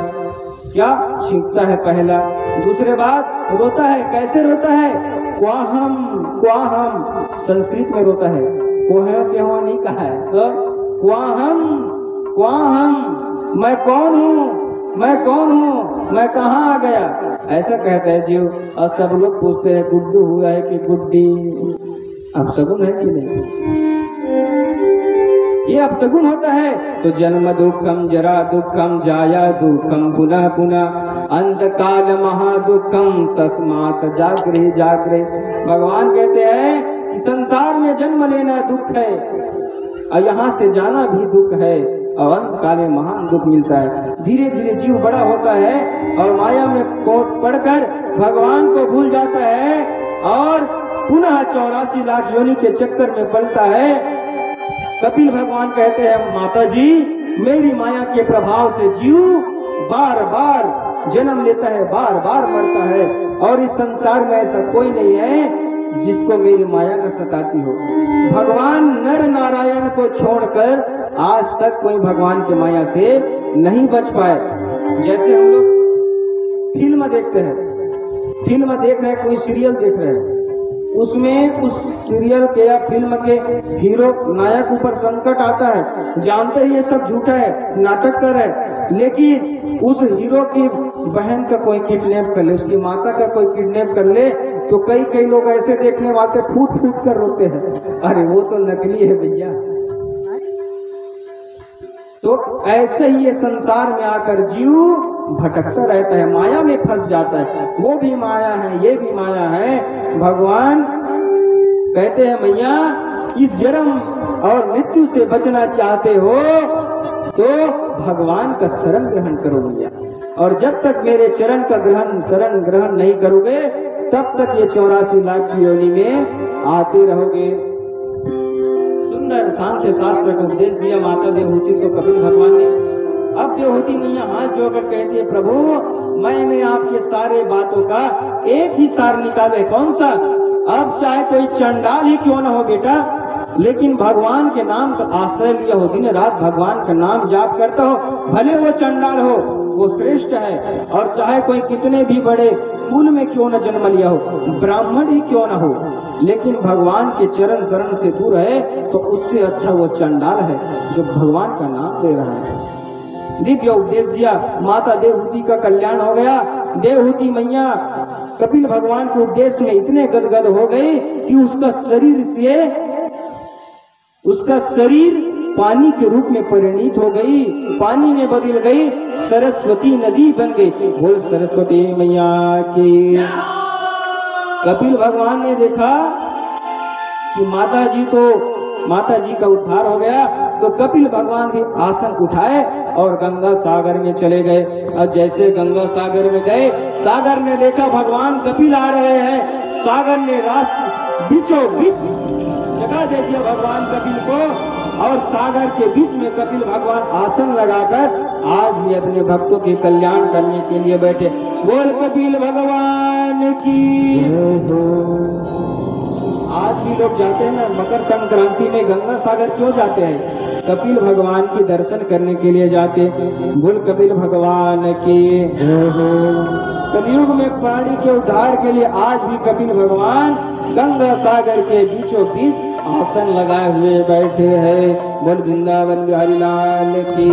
क्या? छींकता है पहला, दूसरे बात रोता है। कैसे रोता है? क्वाहम क्वाहम संस्कृत में रोता है, कोहे केहो नहीं कहा है, तो क्वाहम क्वाहम, मैं कौन हूँ, मैं कौन हूँ, मैं कहाँ आ गया, ऐसा कहता है जीव। और सब लोग पूछते हैं गुड्डू हुआ है कि गुड्डी। अपशगुन है कि नहीं? ये अपशगुन होता है। तो जन्म दुखम जरा दुखम जाया दुखम पुनः पुनः अंत काल महादुखम तस्मात् जागृह जागृह। भगवान कहते हैं कि संसार में जन्म लेना दुख है, और यहाँ से जाना भी दुख है, और अंत काल में महान दुख मिलता है। धीरे धीरे जीव बड़ा होता है और माया में पड़कर भगवान को भूल जाता है, और पुनः 84 लाख योनि के चक्कर में पलता है। कपिल भगवान कहते हैं, माता जी मेरी माया के प्रभाव से जीव बार बार जन्म लेता है, बार बार मरता है, और इस संसार में ऐसा कोई नहीं है जिसको मेरी माया न सताती हो। भगवान नर नारायण को छोड़कर आज तक कोई भगवान की माया से नहीं बच पाए। जैसे हम लोग फिल्म देखते हैं, फिल्म देख रहे हैं, कोई सीरियल देख रहे हैं, उसमें उस सीरियल के या फिल्म के हीरो नायक ऊपर संकट आता है, जानते ही ये सब झूठा है, नाटक कर रहे हैं, लेकिन उस हीरो की बहन का कोई किडनैप कर ले, उसकी माता का कोई किडनैप कर ले, तो कई लोग ऐसे देखने वाले फूट फूट कर रोते हैं, अरे वो तो नकली है भैया। तो ऐसे ही ये संसार में आकर जीव भटकता रहता है, माया में फंस जाता है। वो भी माया है, ये भी माया है। भगवान कहते हैं मैया इस जन्म और मृत्यु से बचना चाहते हो तो भगवान का शरण ग्रहण करो मैया, और जब तक मेरे चरण का शरण ग्रहण नहीं करोगे तब तक ये 84 लाख की योनि में आते रहोगे। सुंदर सांख्य शास्त्र का उपदेश दिया माता देवहूति को कपिल भगवान ने। अब देवहूति मैया हाथ जोड़कर कहती है प्रभु मैंने आपके सारे बातों का एक ही सार निकाले, कौन सा? अब चाहे कोई चंडाल ही क्यों ना हो बेटा, लेकिन भगवान के नाम का आश्रय लिया हो, दिन रात भगवान का नाम जाप करता हो, भले वो चंडाल हो वो श्रेष्ठ है, और चाहे कोई कितने भी बड़े कुल में क्यों न जन्म लिया हो, ब्राह्मण ही क्यों न हो, लेकिन भगवान के चरण शरण से दूर है तो उससे अच्छा वो चंडाल है जो भगवान का नाम ले रहा है। दिव्य उपदेश दिया, माता देवहूति का कल्याण हो गया। देवहूति मैया कपिल भगवान के उपदेश में इतने गदगद हो गई कि उसका शरीर पानी के रूप में परिणित हो गई, पानी में बदल गई, सरस्वती नदी बन गई। बोल सरस्वती मैया की। कपिल भगवान ने देखा कि माता जी का उद्धार हो गया, तो कपिल भगवान भी आसन उठाए और गंगा सागर में चले गए। और जैसे गंगा सागर में गए, सागर ने देखा भगवान कपिल आ रहे हैं, सागर ने रास्ते बीचों बीच जगह दे दिया भगवान कपिल को, और सागर के बीच में कपिल भगवान आसन लगाकर आज भी अपने भक्तों के कल्याण करने के लिए बैठे। बोल कपिल भगवान की। आज भी लोग जाते हैं ना मकर संक्रांति में गंगा सागर, क्यों जाते हैं? कपिल भगवान की दर्शन करने के लिए जाते। बोल कपिल भगवान की। कलयुग में प्राणी के उद्धार के लिए आज भी कपिल भगवान गंगा सागर के बीचों बीच आसन लगाए हुए बैठे हैं। बोल वृंदावन बिहारी लाल की।